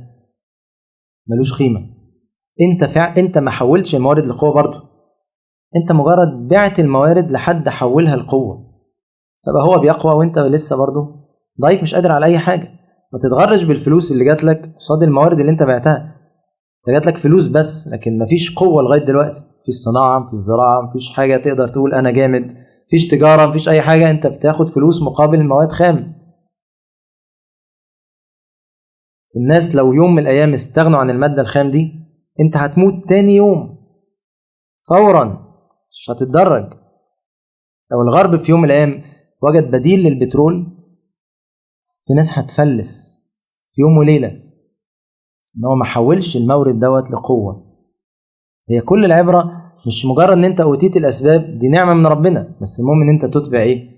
ملوش قيمة. انت ما حولتش الموارد لقوة برضه، انت مجرد بعت الموارد لحد حولها لقوة، فبقى هو بيقوى وانت لسه برضه ضعيف مش قادر على اي حاجة. ما تتغرج بالفلوس اللي جات لك قصاد الموارد اللي انت بعتها. انت جات لك فلوس بس، لكن مفيش قوة لغاية دلوقتي في الصناعة، في الزراعة، مفيش حاجة تقدر تقول انا جامد، مفيش تجارة، مفيش اي حاجة. انت بتاخد فلوس مقابل مواد خام. الناس لو يوم من الايام استغنوا عن المادة الخام دي، انت هتموت تاني يوم فورا، مش هتتدرج. لو الغرب في يوم من الايام وجد بديل للبترول، في ناس هتفلس في يوم وليلة، ان هو ما حولش المورد دوت لقوة. هي كل العبرة مش مجرد ان انت اوتيت الاسباب، دي نعمة من ربنا، بس المهم ان انت تتبع ايه؟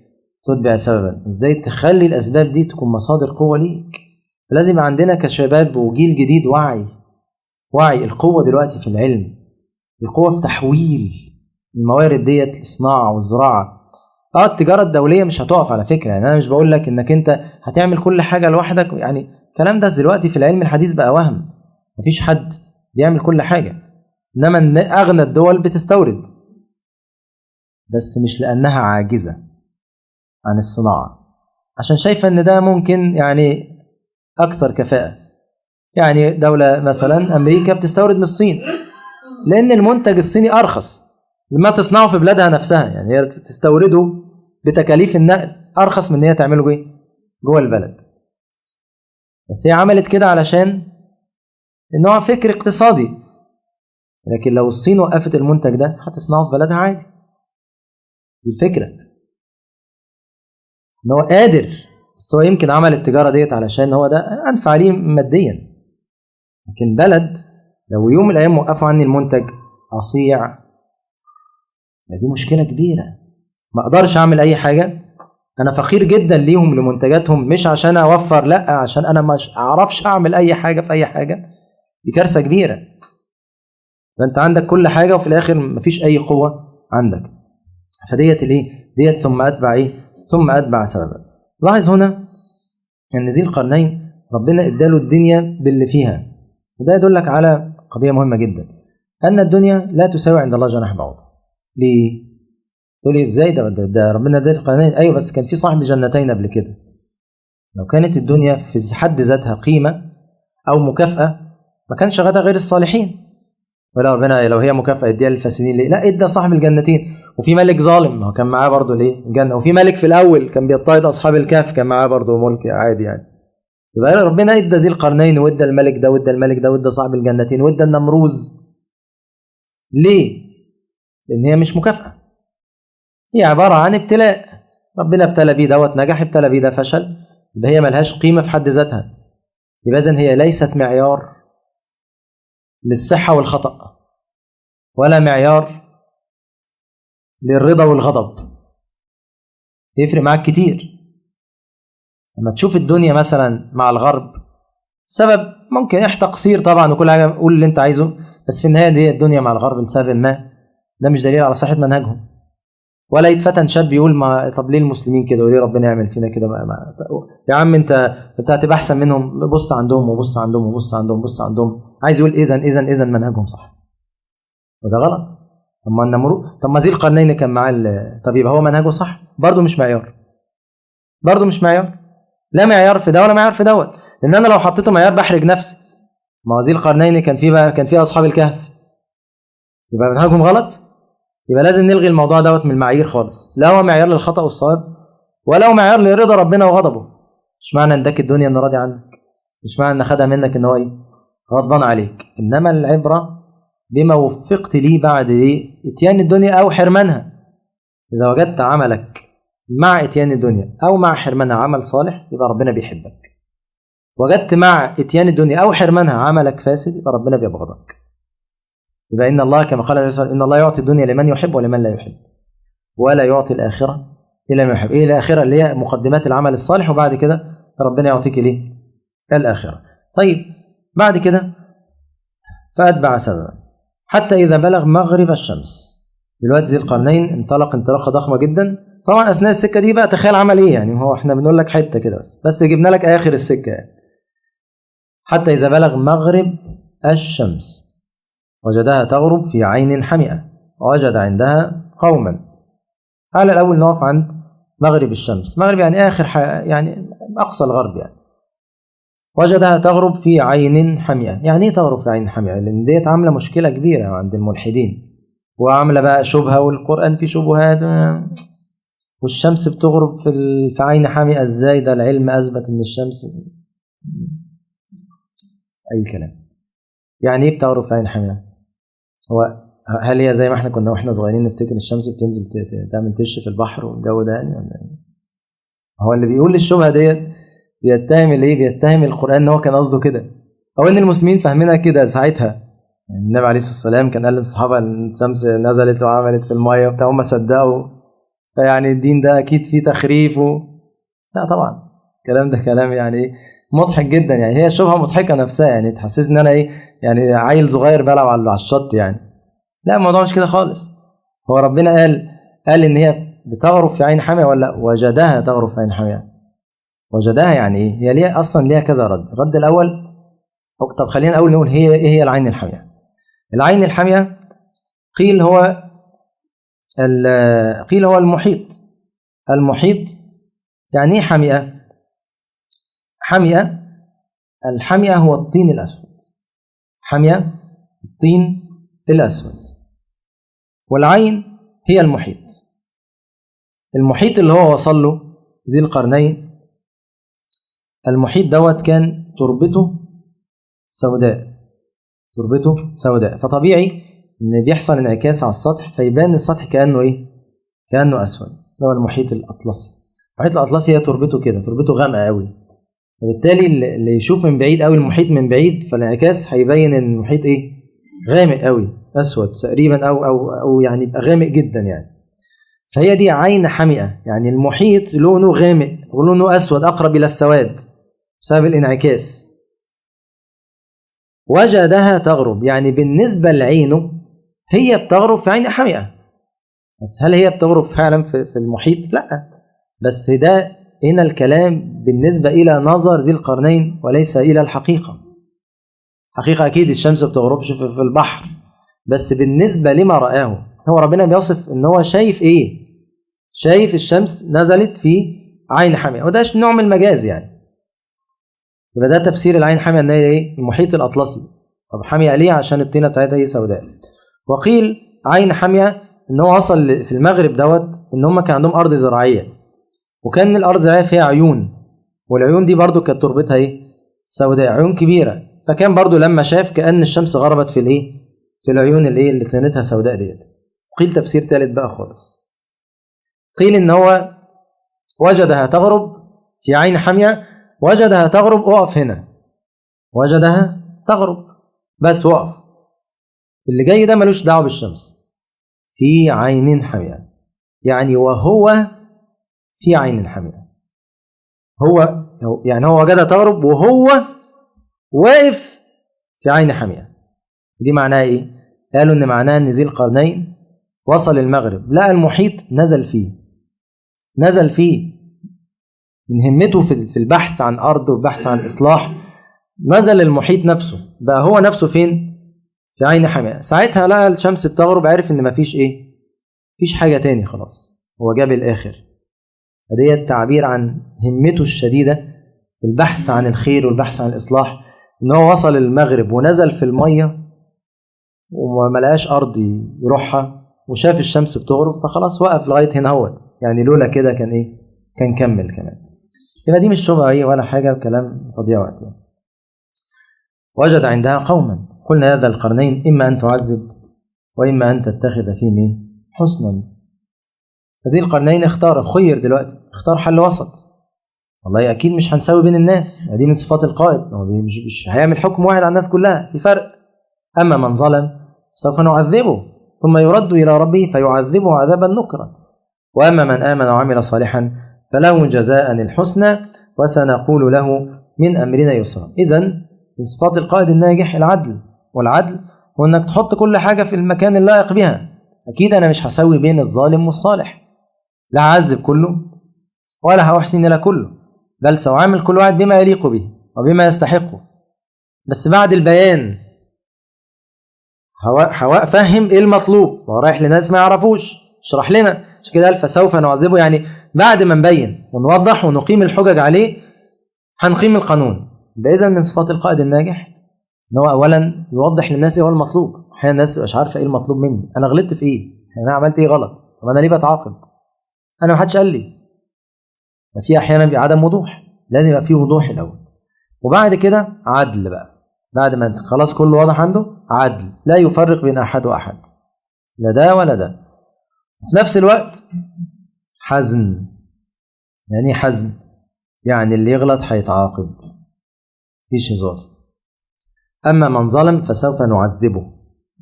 تتبع سببا. ازاي تخلي الاسباب دي تكون مصادر قوة ليك؟ لازم يبقى عندنا كشباب وجيل جديد وعي القوة دلوقتي في العلم، القوة في تحويل الموارد ديت للصناعة والزراعة. التجارة الدولية مش هتقف على فكرة. يعني أنا مش بقول لك إنك أنت هتعمل كل حاجة لوحدك، يعني الكلام ده دلوقتي في العلم الحديث بقى وهم، مفيش حد بيعمل كل حاجة. إنما أغنى الدول بتستورد، بس مش لأنها عاجزة عن الصناعة، عشان شايفة إن ده ممكن يعني أكثر كفاءة. يعني دولة مثلا أمريكا بتستورد من الصين لأن المنتج الصيني أرخص لما تصنعه في بلادها نفسها. يعني هي تستورده بتكاليف النقل أرخص من إن هي تعمله جوه البلد. بس هي عملت كده علشان إنه فكر اقتصادي. لكن لو الصين وقفت المنتج ده هتصنعه في بلدها عادي. الفكرة إن هو قادر، بس هو يمكن عمل التجارة ديت علشان هو ده أنفع ليه ماديا. لكن بلد لو يوم من الأيام وقفوا عني المنتج أصيع، دي مشكلة كبيرة. ما أقدرش أعمل أي حاجة، أنا فقير جدا ليهم لمنتجاتهم، مش عشان أوفر، لأ، عشان أنا مش أعرفش أعمل أي حاجة في أي حاجة. دي كارثة كبيرة. فأنت عندك كل حاجة وفي الآخر مفيش أي قوة عندك. فديت الإيه؟ ديت ثم أتبع إيه؟ ثم أتبع سببا. لاحظ هنا أن ذي القرنين ربنا إداله الدنيا باللي فيها، وده يدلك على قضية مهمة جدا، أن الدنيا لا تساوي عند الله جناح بعوضة. ليه؟ تقول لي ازاي؟ ده ربنا ادى القرنين. ايوه، بس كان في صاحب جنتين قبل كده. لو كانت الدنيا في حد ذاتها قيمه او مكافاه ما كانش غدا غير الصالحين. ولا ربنا لو هي مكافاه اديها للفاسدين ليه؟ لا، ادى صاحب الجنتين. وفي ملك ظالم هو كان معاه برضه ليه الجنه، وفي ملك في الاول كان بيضطهد اصحاب الكهف كان معاه برضه ملك عادي. يعني يبقى ربنا ادى ذي القرنين وادى الملك ده وادى الملك ده وادى صاحب الجنتين وادى النمروز. ليه؟ لان هي مش مكافاه، هي عبارة عن ابتلاء. ربنا ابتلى بيه دوت نجح، ابتلى بيه ده فشل، يبقى هي ملهاش قيمة في حد ذاتها. يبقى إذن هي ليست معيار للصحة والخطأ، ولا معيار للرضا والغضب. يفرق معاك كتير لما تشوف الدنيا مثلا مع الغرب سبب ممكن تقصير طبعا وكل حاجه، قول اللي انت عايزه، بس في النهايه دي الدنيا مع الغرب لسبب ما، ده مش دليل على صحه منهجهم. ولا يتفتن شاب يقول ما طب ليه المسلمين كده وليه ربنا يعمل فينا كده؟ يا عم انت هتبقى احسن منهم، بص عندهم وبص عندهم وبص عندهم وبص عندهم. عايز يقول اذا منهجهم صح وده غلط. طب ما النمرود، طب ما ذي القرنين كان معاه طب يبقى هو منهجه صح؟ برضه مش معيار، برضه مش معيار، لا معيار في ده ولا معيار في دوت. لان انا لو حطيته معيار بحرج نفسي. ما هو ذي القرنين كان فيه اصحاب الكهف، يبقى منهجهم غلط. يبقى لازم نلغي الموضوع دوت من المعايير خالص، لا هو معيار للخطأ والصواب ولا هو معيار لرضا ربنا وغضبه. مش معنى ان اداك الدنيا انه راضي عنك، مش معنى ان خدها منك ان هو غضبان عليك، انما العبره بما وفقت ليه بعد اتيان الدنيا او حرمانها. اذا وجدت عملك مع اتيان الدنيا او مع حرمانها عمل صالح يبقى ربنا بيحبك. وجدت مع اتيان الدنيا او حرمانها عملك فاسد يبقى ربنا بيبغضك. يبقى ان الله كما قال ان الله يعطي الدنيا لمن يحب ولمن لا يحب، ولا يعطي الاخره الا من يحب. ايه الاخره؟ اللي هي مقدمات العمل الصالح، وبعد كده ربنا يعطيك ليه الاخره. طيب بعد كده فاتبع سببا حتى اذا بلغ مغرب الشمس. دلوقتي ذي القرنين انطلق انطلاقه ضخمه جدا. طبعا اثناء السكه دي بقى تخيل عمل ايه يعني، هو احنا بنقول لك حته كده بس جبنا لك اخر السكه يعني. حتى اذا بلغ مغرب الشمس وجدها تغرب في عين حمئة ووجد عندها قوما. على الأول نقف عند مغرب الشمس. مغرب يعني آخر يعني أقصى الغرب يعني. وجدها تغرب في عين حمئة. يعني إيه تغرب في عين حمئة؟ لأن ديت عاملة مشكلة كبيرة عند الملحدين، وعاملة بقى شبهة، والقرآن في شبهات، والشمس بتغرب في عين حمئة إزاي؟ ده العلم أثبت إن الشمس أي كلام. يعني إيه بتغرب في عين حمئة؟ هل هي زي ما احنا كنا واحنا صغيرين نفتكر الشمس بتنزل تعمل تش في البحر والجو ده يعني، ولا ايه؟ هو اللي بيقول الشبهه ديت بيتهم بيتهم القران ان هو كان قصده كده، او ان المسلمين فاهمينها كده ساعتها. يعني النبي عليه الصلاه والسلام كان قال للصحابه ان الشمس نزلت وعملت في الميه وبتاع، هم صدقوا، فيعني الدين ده اكيد فيه تخريف لا طبعا الكلام ده كلام يعني مضحك جدا. يعني هي الشبهه مضحكه نفسها، يعني تحسسني ان انا يعني عيل صغير بلعب على الشط يعني. لا الموضوع مش كده خالص. هو ربنا قال ان هي بتغرب في عين حمئة، ولا وجدها تغرب في عين حمئة؟ وجدها يعني ايه؟ هي ليه اصلا ليها كذا رد. الرد الاول، طب خلينا الاول نقول ايه هي العين الحمئة. العين الحمئة قيل هو المحيط. المحيط يعني ايه حمئة؟ حمئة، الحمئة هو الطين الاسود. حمئة الطين الاسود، والعين هي المحيط. المحيط اللي هو وصل له ذي القرنين، المحيط دوت كان تربته سوداء، تربته سوداء، فطبيعي ان بيحصل انعكاس على السطح فيبان السطح كأنه اسود. هو المحيط الاطلسي. المحيط الاطلسي هي تربته كده، تربته غامقه قوي، وبالتالي اللي يشوف من بعيد قوي المحيط من بعيد فالانعكاس هيبين ان المحيط غامق قوي، اسود تقريبا او يعني يبقى غامق جدا يعني. فهي دي عين حمئة، يعني المحيط لونه غامق ولونه اسود اقرب الى السواد بسبب الانعكاس. وجدها تغرب، يعني بالنسبه لعينه هي بتغرب في عين حمئة، بس هل هي بتغرب فعلا في المحيط؟ لا، بس ده هنا الكلام بالنسبه الى نظر ذي القرنين وليس الى الحقيقه. حقيقه اكيد الشمس بتغربش في البحر، بس بالنسبه لما رآه هو ربنا بيصف ان هو شايف شايف الشمس نزلت في عين حمئة، وده نوع من المجاز يعني. يبقى ده تفسير العين حمئة ان هي المحيط الاطلسي. طب حمئة ليه؟ عشان الطينه بتاعتها هي سوداء. وقيل عين حمئة ان هو وصل في المغرب دوت ان هم كان عندهم ارض زراعيه، وكان الارض الزراعيه فيها عيون، والعيون دي برضو كانت تربتها سوداء، عيون كبيره. فكان برضو لما شاف كأن الشمس غربت في العيون اللي طينتها سوداء ديت. قيل تفسير ثالث بقى خالص، قيل ان هو وجدها تغرب في عين حمئة. وجدها تغرب، اقف هنا، وجدها تغرب بس وقف، اللي جاي ده ملوش دعوه بالشمس. في عين حمئة يعني وهو في عين حمئة، هو يعني هو وجدها تغرب وهو واقف في عين حمية. دي معناها ايه؟ قالوا ان معناها ان ذي القرنين وصل المغرب لقى المحيط نزل فيه من همته في البحث عن أرض والبحث عن إصلاح، نزل المحيط نفسه، بقى هو نفسه فين؟ في عين حمية. ساعتها لقى الشمس بتغرب، عرف إن مفيش إيه؟ مفيش حاجة تاني، خلاص هو جاب الآخر. فدي التعبير عن همته الشديدة في البحث عن الخير والبحث عن الإصلاح، إن هو وصل المغرب ونزل في المية وما لقاش أرض يروحها، وشاف الشمس بتغرب فخلاص وقف لغاية هنا هو. يعني لولا كده كان إيه؟ كان كمل كمان. يبقى دي مش شبهة ولا حاجة، كلام تضييع وقت. وجد عندها قوما قلنا يا ذا القرنين إما أن تعذب وإما أن تتخذ فيه حسنا. ذي القرنين خير دلوقتي، اختار حل وسط. والله أكيد مش هنساوي بين الناس، دي من صفات القائد، مش هيعمل حكم واحد على الناس كلها، في فرق. أما من ظلم سوف نعذبه ثم يرد إلى ربه فيعذبه عذابا نكرا، وأما من آمن وعمل صالحا فله جزاء الحسنى وسنقول له من أمرنا يسرا. إذن من صفات القائد الناجح العدل، والعدل هو أنك تحط كل حاجة في المكان اللائق بها. أكيد أنا مش هسوي بين الظالم والصالح، لا أعذب كله ولا هأحسن إلى كله، بل سأعامل كل واحد بما يليق به وبما يستحقه. بس بعد البيان هواء فهم إيه المطلوب، ورايح لناس ما يعرفوش، اشرح لنا. مش كده قال فسوف نعذبه، يعني بعد ما نبين ونوضح ونقيم الحجج عليه هنقيم القانون. إذن من صفات القائد الناجح ان هو اولا يوضح للناس ايه هو المطلوب. احيانا الناس مش عارفه ايه المطلوب مني، انا غلطت في ايه، انا عملت ايه غلط، طب انا ليه بتعاقب، انا ما حدش قال لي. ففي احيانا بعدم وضوح، لازم يبقى فيه وضوح الاول، وبعد كده عدل بقى. بعد ما خلاص كله واضح عنده، عدل لا يفرق بين احد واحد، لا ده ولا ده. في نفس الوقت حزم. يعني حزم يعني اللي يغلط هيتعاقب، مفيش هزار. أما من ظلم فسوف نعذبه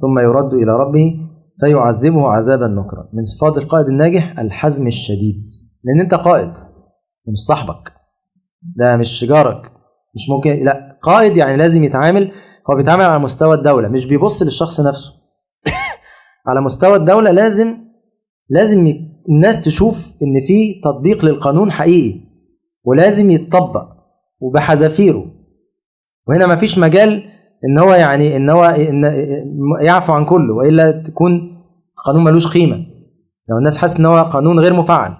ثم يرد إلى ربه فيعذبه عذابا نكرا. من صفات القائد الناجح الحزم الشديد، لأن أنت قائد مش صاحبك، ده مش جارك، مش ممكن، لا قائد يعني لازم يتعامل، هو بيتعامل على مستوى الدولة، مش بيبص للشخص نفسه. على مستوى الدولة لازم الناس تشوف إن في تطبيق للقانون حقيقي، ولازم يتطبق وبحذافيره. وهنا ما فيش مجال ان هو يعني ان هو يعفو عن كله، والا تكون القانون ملوش قيمه. لو الناس حاسه ان هو قانون غير مفعل،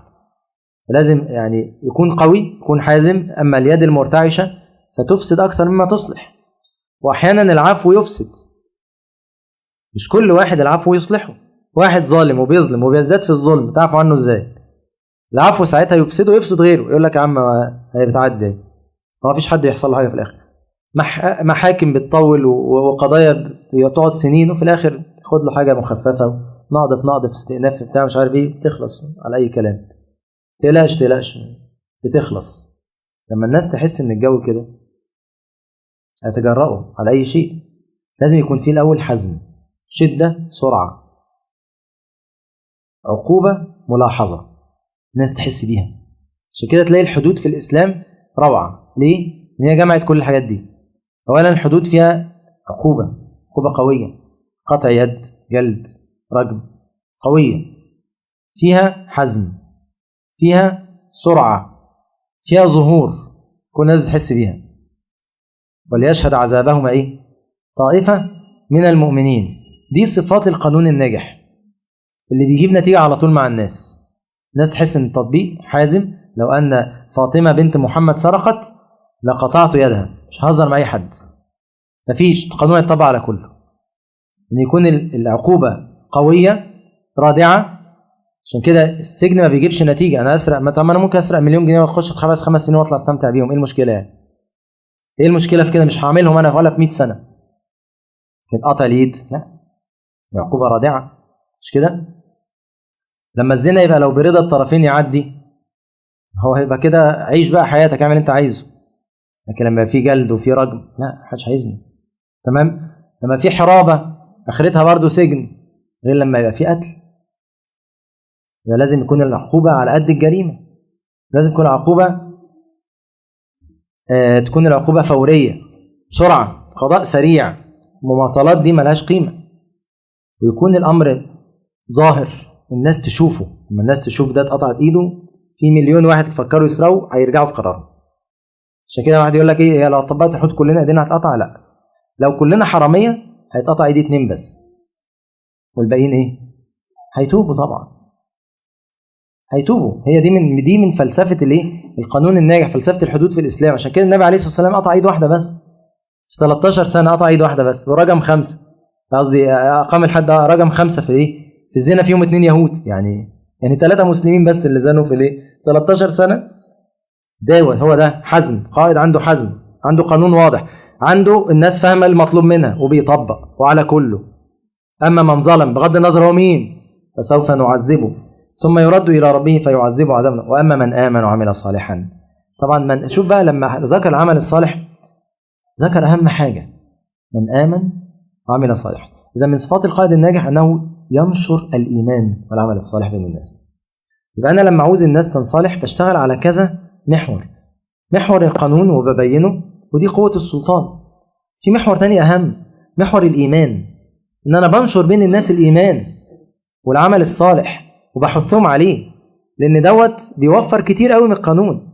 لازم يعني يكون قوي، يكون حازم. اما اليد المرتعشه فتفسد اكثر مما تصلح، واحيانا العفو يفسد، مش كل واحد العفو يصلحه. واحد ظالم وبيظلم وبيزداد في الظلم، تعفو عنه ازاي؟ العفو ساعتها يفسده ويفسد غيره، يقول لك يا عم هي بتعدي، ما فيش حد يحصل له حاجه في الاخر. محاكم بتطول وقضايا تقعد سنين، وفي الاخر خد له حاجه مخففه، نقض في استئناف بتاع مش عارف ايه، بتخلص على اي كلام. تقلقش بتخلص. لما الناس تحس ان الجو كده هتجرأوا على اي شيء. لازم يكون فيه الاول حزم، شده، سرعه، عقوبه، ملاحظه، الناس تحس بيها. عشان كده تلاقي الحدود في الاسلام روعه. ليه؟ ان هي جمعت كل الحاجات دي. اولا الحدود فيها عقوبه قويه، قطع يد، جلد، رجم، قويه. فيها حزم، فيها سرعه، فيها ظهور، كل الناس بتحس بيها. وليشهد عذابهما ايه؟ طائفه من المؤمنين. دي صفات القانون الناجح اللي بيجيب نتيجه على طول مع الناس تحس ان التطبيق حازم. لو ان فاطمه بنت محمد سرقت لقطعت يدها، مش هزر مع اي حد، مفيش، القانون يطبق على كله. ان يكون العقوبه قويه رادعه. عشان كده السجن ما بيجيبش نتيجه. انا اسرق، طب انا ممكن اسرق مليون جنيه واخش اتحبس 5 سنين واطلع استمتع بيهم، ايه المشكله يعني؟ ايه المشكله في كده؟ مش هعملهم انا ولا في 100 سنه. لكن قطع اليد لا، عقوبه رادعه، مش كده؟ لما الزنا يبقى لو برضا الطرفين يعدي، هو هيبقى كده عيش بقى حياتك، اعمل انت عايزه. لكن لما في جلد وفي رجم لا، محدش هيزني. تمام؟ لما في حرابه اخرتها برضو سجن، غير لما يبقى في قتل. يبقى لازم يكون العقوبه على قد الجريمه، لازم تكون العقوبه تكون العقوبه فوريه، بسرعة، قضاء سريع، مماطلات دي ملهاش قيمة. ويكون الأمر ظاهر، الناس تشوفه. لما الناس تشوف ده اتقطعت إيده، في مليون واحد يفكروا يسرقوا هيرجعوا في قرارهم. عشان كده واحد يقول لك إيه، هي لو طبقت الحدود كلنا إيدينا هتقطع؟ لا، لو كلنا حرامية هيتقطع إيدي 2 بس، والباقيين إيه؟ هيتوبوا طبعا، هيتوبوا. هي دي من فلسفة الإيه؟ القانون الناجح، فلسفة الحدود في الإسلام. عشان كده النبي عليه الصلاة والسلام قطع إيد واحدة بس في 13 سنة، قطع إيد واحدة بس، ورجم 5. قصدي أقام الحد، رجم 5 في إيه؟ في الزنا، فيهم 2 يهود، يعني 3 مسلمين بس اللي زنوا في الإيه؟ 13 سنة. هو ده حزم، قائد عنده حزم، عنده قانون واضح، عنده الناس فاهمة المطلوب منها وبيطبق وعلى كله. أما من ظلم بغض النظر هو مين فسوف نعذبه ثم يرد إلى ربه فيعذبه عذابا، وأما من آمن وعمل صالحا. طبعا من شوف بقى لما ذكر العمل الصالح ذكر أهم حاجة، من آمن وعمل صالحا. إذا من صفات القائد الناجح أنه ينشر الإيمان والعمل الصالح بين الناس. يبقى أنا لما عاوز الناس تنصالح بشتغل على كذا محور القانون وببينه، ودي قوة السلطان. في محور تاني أهم، محور الإيمان، إن أنا بنشر بين الناس الإيمان والعمل الصالح وبحثهم عليه، لأن دوت بيوفر كتير قوي من القانون.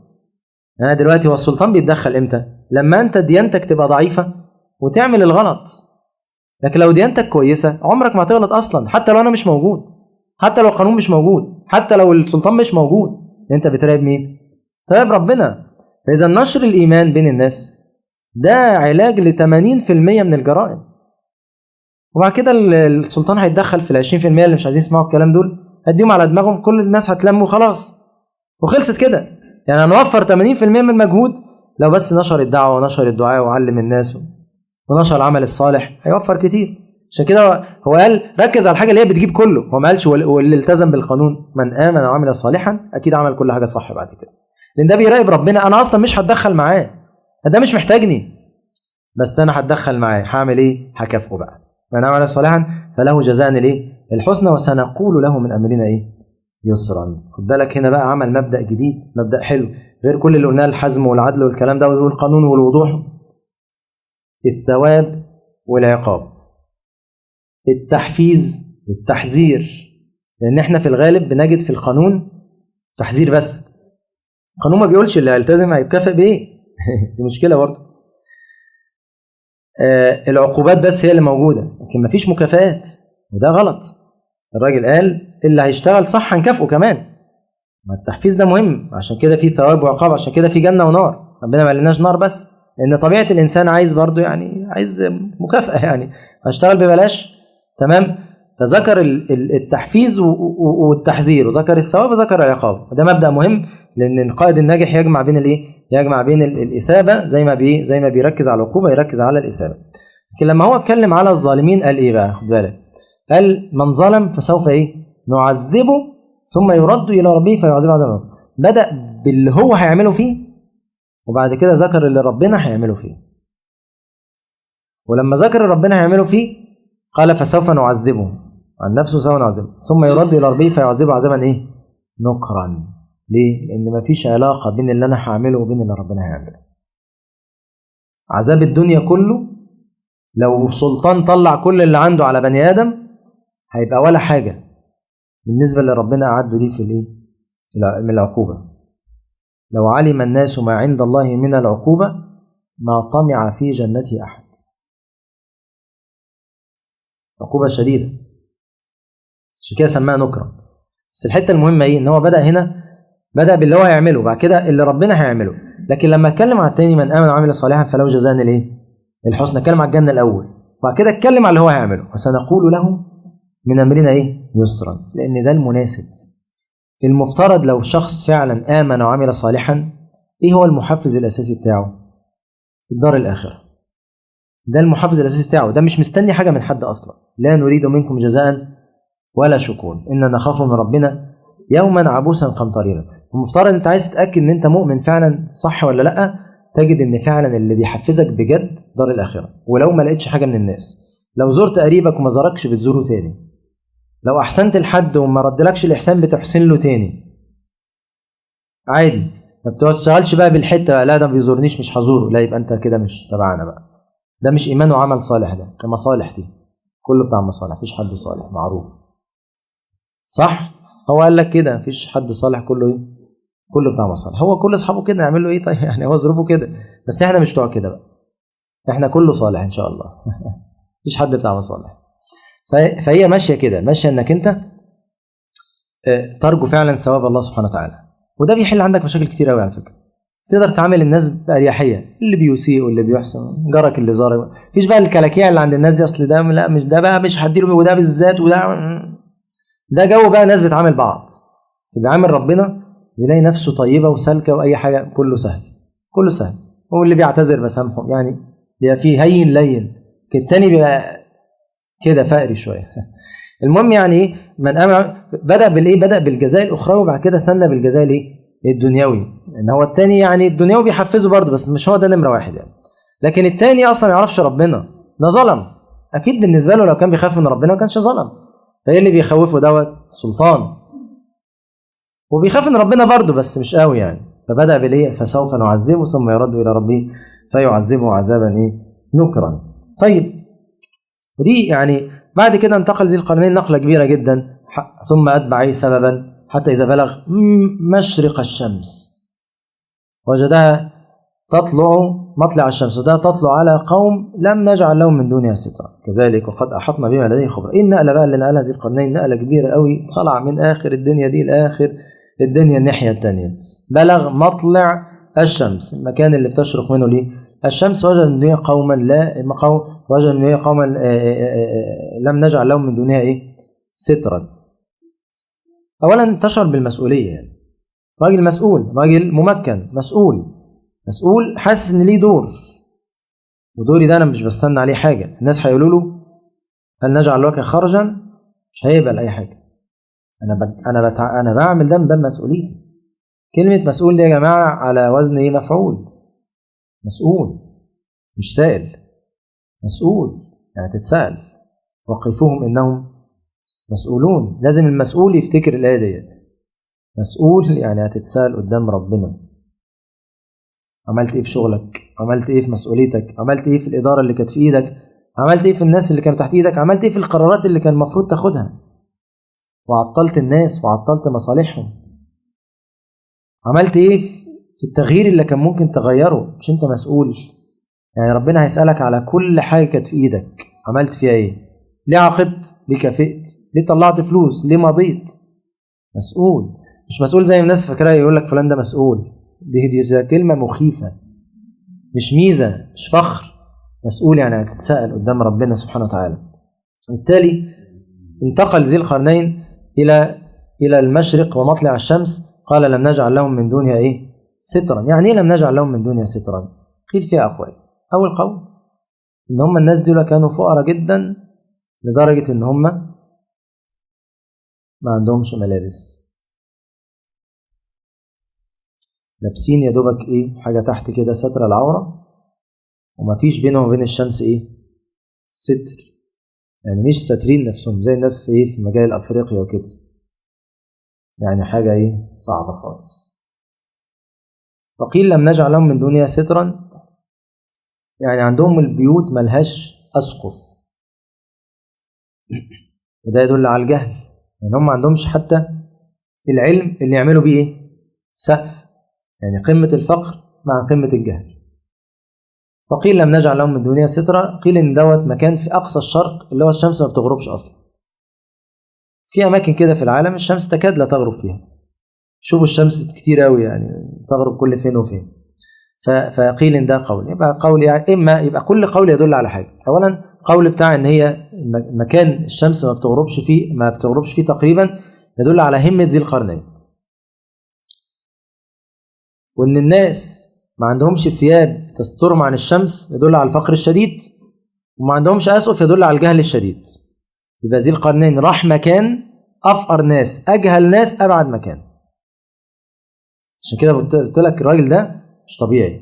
أنا دلوقتي هو السلطان بيتدخل إمتى؟ لما أنت ديانتك تبقى ضعيفة وتعمل الغلط. لكن لو ديانتك كويسة عمرك ما هتغلط أصلا، حتى لو أنا مش موجود، حتى لو القانون مش موجود، حتى لو السلطان مش موجود. أنت بتراقب مين؟ تراقب ربنا. فإذا نشر الإيمان بين الناس ده علاج ل80% من الجرائم. وبعد كده السلطان هيتدخل في ال20% اللي مش عايزين يسمعوا الكلام دول، هديهم على دماغهم، كل الناس هتلم وخلاص وخلصت كده. يعني هنوفر 80% من المجهود لو بس نشر الدعوة ونشر الدعاء وعلم الناس ونشر العمل الصالح، هيوفر كتير. عشان كده هو قال ركز على الحاجة اللي هي بتجيب كله، هو ما قالش واللي التزم بالقانون من آمن وعمل صالحا أكيد عمل كل حاجة صح بعد كده، لأن ده بيراقب ربنا. أنا أصلا مش هتدخل معاه، ده مش محتاجني، بس أنا هتدخل معاه. هعمل إيه؟ هكافئه بقى. من عمل صالحا فله جزاء الإيه؟ الحسنى وسنقول له من أمرنا إيه؟ يسرا. خد بالك هنا بقى عمل مبدأ جديد، مبدأ حلو غير كل اللي قلناه، الحزم والعدل والكلام ده والقانون والوضوح. الثواب والعقاب، التحفيز والتحذير. لأن احنا في الغالب بنجد في القانون تحذير بس، القانون ما بيقولش اللي هيلتزم هيكافئ بإيه. دي مشكلة برضه. العقوبات بس هي اللي موجودة، لكن مفيش مكافآت، وده غلط. الراجل قال اللي هيشتغل صح هنكافئه كمان. ما التحفيز ده مهم، عشان كده في ثواب وعقاب، عشان كده في جنة ونار. ربنا ما قالناش نار بس، لأن طبيعة الإنسان عايز برضه عايز مكافأة، هشتغل ببلاش. تمام. فذكر التحفيز والتحذير، وذكر الثواب وذكر العقاب، وده مبدأ مهم، لأن القائد الناجح يجمع بين يجمع بين الإثابة، زي ما بيركز على العقوبة يركز على الإثابة. لكن لما هو اتكلم على الظالمين قال إيه بقى؟ خد بالك، قال من ظلم فسوف نعذبه ثم يرد إلى ربه فيعذبه عذابا. بدأ باللي هو هيعمله فيه، وبعد كده ذكر اللي ربنا هيعمله فيه. ولما ذكر ربنا هيعمله فيه قال فسوف نعذبه، عن نفسه سوف نعذبه ثم يرد إلى ربه فيعذبه عذابا نكرا. ليه؟ لأن مفيش علاقة بين اللي أنا هعمله وبين اللي ربنا هيعمله. عذاب الدنيا كله لو سلطان طلع كل اللي عنده على بني آدم هيبقى ولا حاجة بالنسبة اللي ربنا أعده ليه من العقوبة. لو علم الناس ما عند الله من العقوبة ما طمع في جنته أحد. عقوبة شديدة، عشان كده سماها نكرة. بس الحتة المهمة إن هو بدأ باللي هو هيعمله، بعد كده اللي ربنا هيعمله. لكن لما اتكلم على التاني من آمن وعمل صالحا فله جزاء الحسنى، اتكلم على الجنة الأول، وبعد كده اتكلم على اللي هو هيعمله، وسنقول له من أمرنا يسرا، لأن ده المناسب. المفترض لو شخص فعلا آمن وعمل صالحا، إيه هو المحفز الأساسي بتاعه؟ الدار الآخرة. ده المحفز الأساسي بتاعه، ده مش مستني حاجة من حد أصلا. لا نريد منكم جزاء ولا شكور إننا نخاف من ربنا يوما عبوسا قمطريرا. المفترض أنت عايز تتأكد إن أنت مؤمن فعلا صح ولا لأ، تجد إن فعلا اللي بيحفزك بجد دار الآخرة. ولو ما لقيتش حاجة من الناس، لو زرت قريبك وما زاركش بتزوره تاني، لو أحسنت لحد وما ردلكش الإحسان بتحسن له تاني عادي. ما بتشتغلش بقى بالحتة لا ده بيزورنيش مش هزوره، لا يبقى أنت كده مش تبعنا بقى. ده مش إيمان وعمل صالح، ده مصالح، دي كله بتاع مصالح، مفيش حد صالح معروف، صح؟ هو قال لك كده مفيش حد صالح، كله ايه؟ كله بتاع مصالح. هو كل اصحابه كده، يعمل له ايه طيب؟ يعني هو ظروفه كده، بس احنا مش بتوع كده بقى، احنا كله صالح ان شاء الله. مفيش حد بتاع مصالح. فهي ماشيه كده، ماشيه انك انت ترجو فعلا ثواب الله سبحانه وتعالى، وده بيحل عندك مشاكل كتير قوي على فكره. تقدر تعامل الناس بأريحية، اللي بيسيء واللي بيحسن، جارك اللي زار، مفيش بقى الكلاكيع اللي عند الناس دي، اصل ده لا مش ده بقى، مش هديله، وده بالذات، وده ده جو بقى ناس بتعامل بعض. بيعامل ربنا يلاقي نفسه طيبة وسالكة، وأي حاجة كله سهل، كله سهل. هو اللي بيعتذر بسامحه، يعني بيبقى فيه هين لين، التاني بيبقى كده فقري شوية. المهم يعني ايه، من امر بدأ بالايه، بدأ بالجزاء الاخروي، وبعد كده استنى بالجزاء الايه، الدنيوي. ان هو التاني يعني الدنيوي بيحفزه برضه، بس مش هو ده نمرة واحد يعني. لكن التاني اصلا ما يعرفش ربنا، ده ظلم اكيد بالنسبة له. لو كان بيخاف من ربنا ما كانش ظلم. فايه اللي بيخوفه دوت؟ السلطان. وبيخاف من ربنا برضه بس مش قوي يعني. فبدأ بالايه، فسوف نعذبه ثم يرد الى ربه فيعذبه عذابا ايه، نكرا. طيب، ودي يعني بعد كده انتقل ذي القرنين نقلة كبيرة جدا، ثم أتبع سببا حتى إذا بلغ مشرق الشمس وجدها تطلع مطلع الشمس، وده تطلع على قوم لم نجعل لهم من دونها سترا كذلك وقد أحطنا بما لديه خبرا. إيه النقلة بقى اللي نقلها ذي القرنين؟ نقلة كبيرة قوي، طلع من آخر الدنيا دي لآخر الدنيا الناحية الثانية. بلغ مطلع الشمس، المكان اللي بتشرق منه ليه الشمس، وجد من دونها قوما وجد من دونها قوما لم نجعل لهم من دونها ايه، سترا. اولا تشعر بالمسؤوليه، يعني راجل مسؤول، راجل ممكن، مسؤول حاسس ان ليه دور، ودوري ده انا مش بستنى عليه حاجه. الناس هيقولوا له هل نجعل لك خرجا، مش هيقبل اي حاجه. انا بعمل ده من باب مسؤوليتي. كلمه مسؤول دي يا جماعه على وزن ايه، مفعول. مسؤول مش سائل، مسؤول يعني تتسأل، وقفوهم إنهم مسؤولون. لازم المسؤول يفتكر الآية ديت، مسؤول يعني هتتسأل قدام ربنا. عملت إيه في شغلك؟ عملت إيه في مسؤوليتك؟ عملت إيه في الإدارة اللي كانت في إيدك؟ عملت إيه في الناس اللي كانوا تحت إيدك؟ عملت إيه في القرارات اللي كان المفروض تاخدها وعطلت الناس وعطلت مصالحهم؟ عملت إيه في التغيير اللي كان ممكن تغيره؟ مش أنت مسؤول؟ يعني ربنا هيسألك على كل حاجة كانت في إيدك، عملت فيها إيه؟ ليه عاقبت؟ ليه كافئت؟ ليه طلعت فلوس؟ ليه مضيت؟ مسؤول. مش مسؤول زي الناس فاكرة يقول لك فلان ده مسؤول، دي كلمة مخيفة، مش ميزة، مش فخر. مسؤول يعني هتتسأل قدام ربنا سبحانه وتعالى. بالتالي انتقل ذي القرنين إلى المشرق ومطلع الشمس، قال لم نجعل لهم من دونها إيه، سترا. يعني إيه لم نجعل لهم من دونها سترا؟ قيل فيها أقوال. أول قول إن هم الناس دول كانوا فقراء جدا لدرجة إن هم ما عندهمش ملابس، لابسين يا دوبك إيه، حاجة تحت كده ستر العورة، وما فيش بينهم وبين الشمس إيه، ستر. يعني مش ساترين نفسهم زي الناس في إيه، في مجال أفريقيا وكده. يعني حاجة إيه، صعبة خالص. وقيل لم نجعل لهم من دونها سترا، يعني عندهم البيوت ملهاش أسقف، وده يدل على الجهل. يعني هم ما عندهمش حتى العلم اللي يعملوا بيه إيه، سقف. يعني قمة الفقر مع قمة الجهل. وقيل لم نجعل لهم من دونها سترا، قيل إن دوت مكان في أقصى الشرق اللي هو الشمس ما بتغربش أصلا. في أماكن كده في العالم الشمس تكاد لا تغرب فيها، شوفوا الشمس كتير قوي يعني تغرب كل فين وفين. فقيل إن ده قول، يبقى قول يعني إما يبقى كل قول يدل على حاجة. أولا قول بتاع إن هي مكان الشمس ما بتغربش فيه تقريبا، يدل على همة ذي القرنين، وإن الناس ما عندهمش ثياب تسترهم عن الشمس يدل على الفقر الشديد، وما عندهمش أسقف يدل على الجهل الشديد. يبقى ذي القرنين راح مكان أفقر ناس، أجهل ناس، أبعد مكان. عشان كده قلت لك الراجل ده مش طبيعي،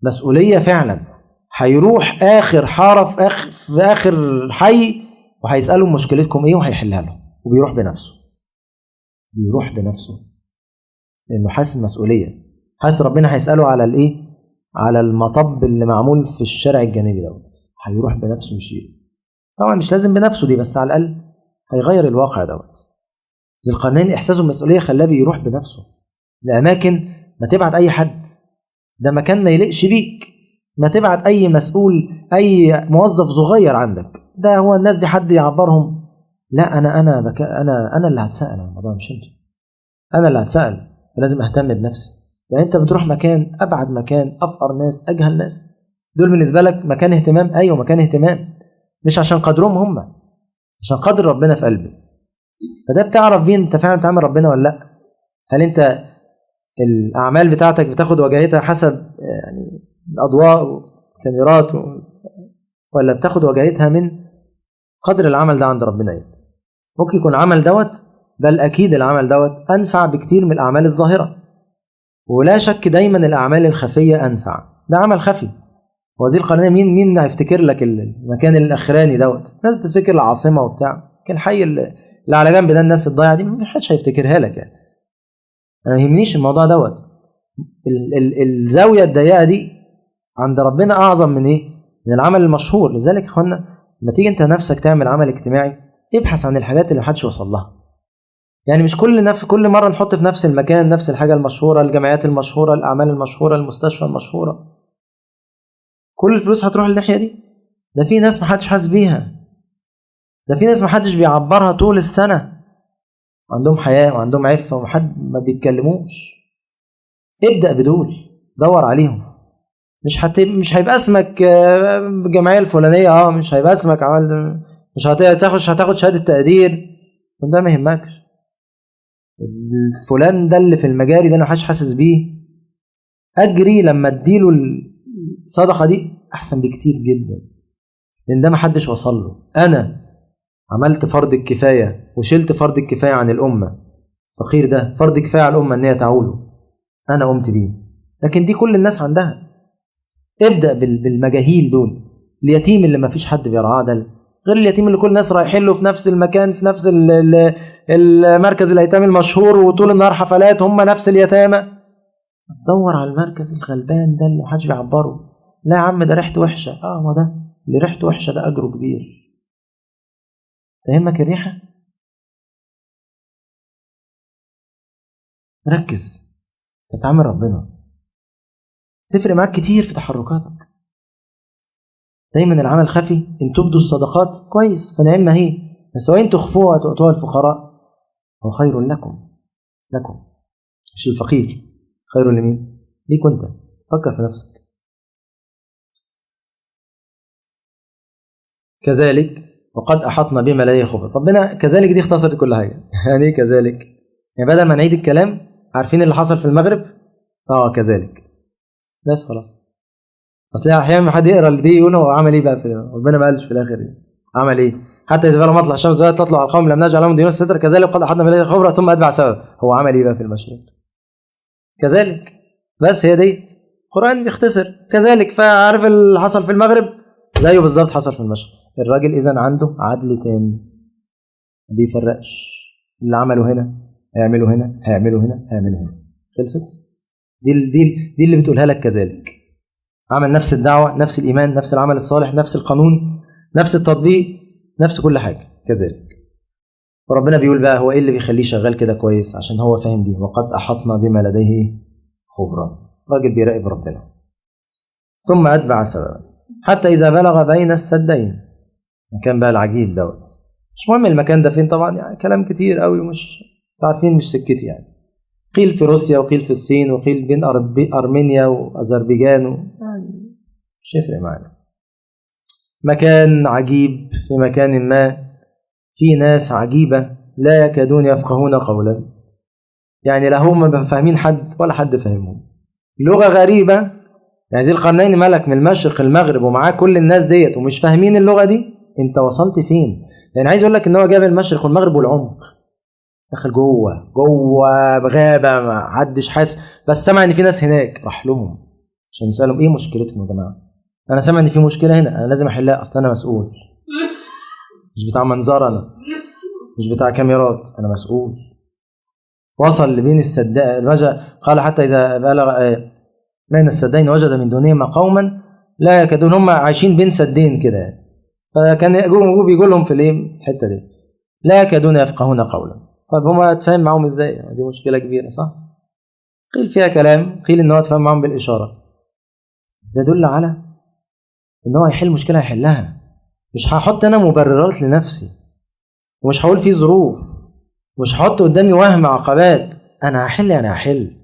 مسؤولية فعلا. هيروح آخر حارة في آخر حي وهيسألهم مشكلتكم إيه وهيحلها لهم، وبيروح بنفسه لأنه حاسس مسؤولية، حاسس ربنا هيسأله على الإيه، على المطب اللي معمول في الشارع الجانبي دوت، هيروح بنفسه يشيله. طبعا مش لازم بنفسه دي، بس على الأقل هيغير الواقع دوت. ذي القرنين إحساسه بالمسؤولية خلاه بيروح بنفسه لأماكن ما تبعت أي حد، ده مكان ما يليقش بيك، ما تبعت أي مسؤول، أي موظف صغير عندك، ده هو الناس دي حد يعبرهم؟ لا، أنا اللي هتسأل عن الموضوع، مش أنت. أنا اللي هتسأل، فلازم أهتم بنفسي. يعني أنت بتروح مكان، أبعد مكان، أفقر ناس، أجهل ناس، دول بالنسبة لك مكان اهتمام؟ أيوة مكان اهتمام، مش عشان قدرهم هم، عشان قدر ربنا في قلبي. فده بتعرف بيه أنت فعلا بتعمل ربنا ولا لأ. هل أنت الأعمال بتاعتك بتاخد وجهتها حسب يعني الأضواء والكاميرات ولا بتاخد وجهتها من قدر العمل ده عند ربنا؟ إيه؟ ممكن يكون عمل دوت، بل أكيد العمل دوت أنفع بكتير من الأعمال الظاهرة، ولا شك دايما الأعمال الخفية أنفع. ده عمل خفي، وذي القرنين مين هيفتكر لك المكان الأخراني دوت؟ الناس بتفتكر العاصمة وبتاع، كان الحي اللي على جنب ده الناس الضايعة دي محدش هيفتكرها لك. يعني أنا يهمنيش الموضوع دوت. الزاوية الضيقة دي عند ربنا أعظم من إيه؟ من العمل المشهور. لذلك يا إخوانا لما تيجي أنت نفسك تعمل عمل اجتماعي، ابحث عن الحاجات اللي محدش وصل لها. يعني مش كل مرة نحط في نفس المكان نفس الحاجة المشهورة، الجمعيات المشهورة، الأعمال المشهورة، المستشفى المشهورة، كل الفلوس هتروح للناحية دي. ده في ناس محدش حاسس بيها، ده في ناس محدش بيعبرها طول السنة، وعندهم حياة وعندهم عفة ومحد ما بيتكلموش. ابدأ بدول، دور عليهم. مش هيبقى اسمك الجمعية الفلانية، مش هيبقى اسمك عمل، مش هتاخد شهادة تقدير، وده ما يهمكش. الفلان ده اللي في المجاري ده انا محدش حاسس بيه، اجري لما اديله الصدقة دي احسن بكتير جدا، لان ده محدش وصل له. انا عملت فرض الكفاية وشلت فرض الكفاية عن الأمة، فقير ده فرض كفاية على الأمة ان هي تعوله، انا قمت بيه. لكن دي كل الناس عندها. ابدأ بالمجاهيل دول، اليتيم اللي ما فيش حد بيرعاه ده، غير اليتيم اللي كل الناس رايحين له في نفس المكان، في نفس المركز الايتام المشهور وطول النهار حفلات، هم نفس اليتامى. دور على المركز الغلبان ده اللي محدش بيعبره. لا يا عم ده ريحته وحشه، ما ده اللي ريحته وحشه ده اجره كبير. تهمك الريحه؟ ركز، انت بتعمل ربنا، تفرق معاك كتير في تحركاتك. دايما العمل خفي، ان تبدوا الصدقات كويس فنعم هي، بس وإن تخفوها وتؤتوها الفقراء هو خير لكم مش الفقير. خير لمين؟ ليك انت. فكر في نفسك. كذلك وقد أحطنا بما لديه خبر. ربنا كذلك دي اختصرت كل حاجة. يعني ايه كذلك؟ يعني بدل ما نعيد الكلام، عارفين اللي حصل في المغرب؟ كذلك بس خلاص. اصل احيانا حد يقرا اللي دي يقول هو عمل ايه بقى ربنا ما قالش في الاخر عمل ايه. حتى اذا بلغ مطلع الشمس تطلع على القوم لم نجعل لهم ديون ستر كذلك قد احطنا بما لديه خبر ثم اتبع سبب. هو عمل ايه بقى في المشرق؟ كذلك. بس هي دي القرآن بيختصر كذلك. فعارف اللي حصل في المغرب زيه بالظبط حصل في المشرق. الراجل إذن عنده عدل تام، ما بيفرقش. اللي عمله هنا هيعمله هنا، هيعمله هنا، هيعمله هنا، خلصت. دي اللي بتقولها لك كذلك. عمل نفس الدعوة، نفس الإيمان، نفس العمل الصالح، نفس القانون، نفس التطبيق، نفس كل حاجة كذلك. وربنا بيقول بقى هو إيه اللي بيخليه شغال كده كويس؟ عشان هو فاهم دي وقد أحطنا بما لديه خبرا. راجل بيراقب ربنا. ثم أتبع سببا حتى إذا بلغ بين السدين. مكان بقى العجيب دوت، مش مهم المكان ده فين طبعا، يعني كلام كتير قوي ومش تعرفين، مش سكتي يعني. قيل في روسيا وقيل في الصين وقيل بين أرمينيا وأذربيجان يعني مش يفرق معنا. مكان عجيب في مكان ما، في ناس عجيبة لا يكادون يفقهون قولا، يعني لا هم فاهمين حد ولا حد فاهمهم. لغة غريبة، يعني ذي القرنين ملك من المشرق المغرب ومعاه كل الناس ديت ومش فاهمين اللغة دي. انت وصلت فين؟ يعني عايز اقول لك ان هو جاب المشرق والمغرب والعمق، دخل جوه بغابة ما حدش حاسس، بس سمع ان في ناس هناك، راح لهم عشان يسألهم ايه مشكلتكم يا جماعة. انا سامع ان في مشكلة هنا، انا لازم احلها، اصلا انا مسؤول، مش بتاع منظر، انا مش بتاع كاميرات، انا مسؤول. وصل لبين السداء الرجاء. قال حتى اذا بلغ بين السدين وجد من دونهما قوما لا يكادون، هم عايشين بين سدين كده، فكان بيقول لهم في الحته دي لا يكادون يفقهون قولا. طب هم اتفاهم معاهم ازاي؟ دي مشكله كبيره صح. قيل فيها كلام، قيل ان هو اتفاهم معاهم بالاشاره. ده يدل على ان هو يحل مشكله هيحلها. مش هحط انا مبررات لنفسي، ومش هقول في ظروف، مش هحط قدامي وهم عقبات. انا هحل، يعني هحل.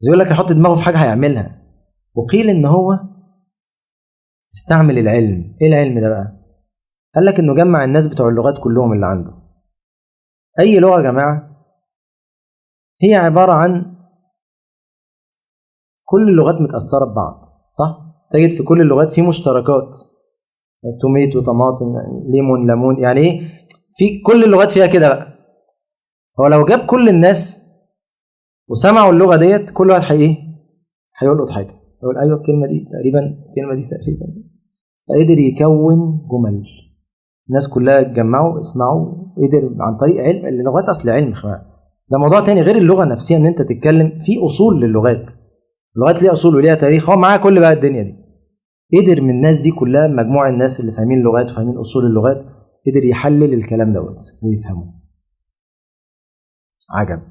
يقول لك يحط دماغه في حاجه هيعملها. وقيل ان هو استعمل العلم. ايه العلم ده بقى؟ قال لك انه جمع الناس بتوع اللغات كلهم اللي عنده. اي لغه يا جماعه هي عباره عن كل اللغات متاثره ببعض، صح؟ تجد في كل اللغات في مشتركات، توميتو، طماطم، ليمون، ليمون، يعني ايه؟ في كل اللغات فيها كده بقى. هو لو جاب كل الناس وسمعوا اللغه ديت، كل واحد هيلقط حاجه، يقول ايوه الكلمه دي تقريبا، الكلمه دي تقريبا، فقدر يكون جمل. الناس كلها اتجمعوا اسمعوا، قدر عن طريق علم. اللغات اصل علم ده موضوع تاني غير اللغه نفسها، ان انت تتكلم في اصول للغات. اللغات ليها اصول وليها تاريخ، هو معاه كل بقى الدنيا دي. قدر من الناس دي كلها، مجموعه الناس اللي فاهمين اللغات وفاهمين اصول اللغات، قدر يحلل الكلام دوت ويفهمه. عجب،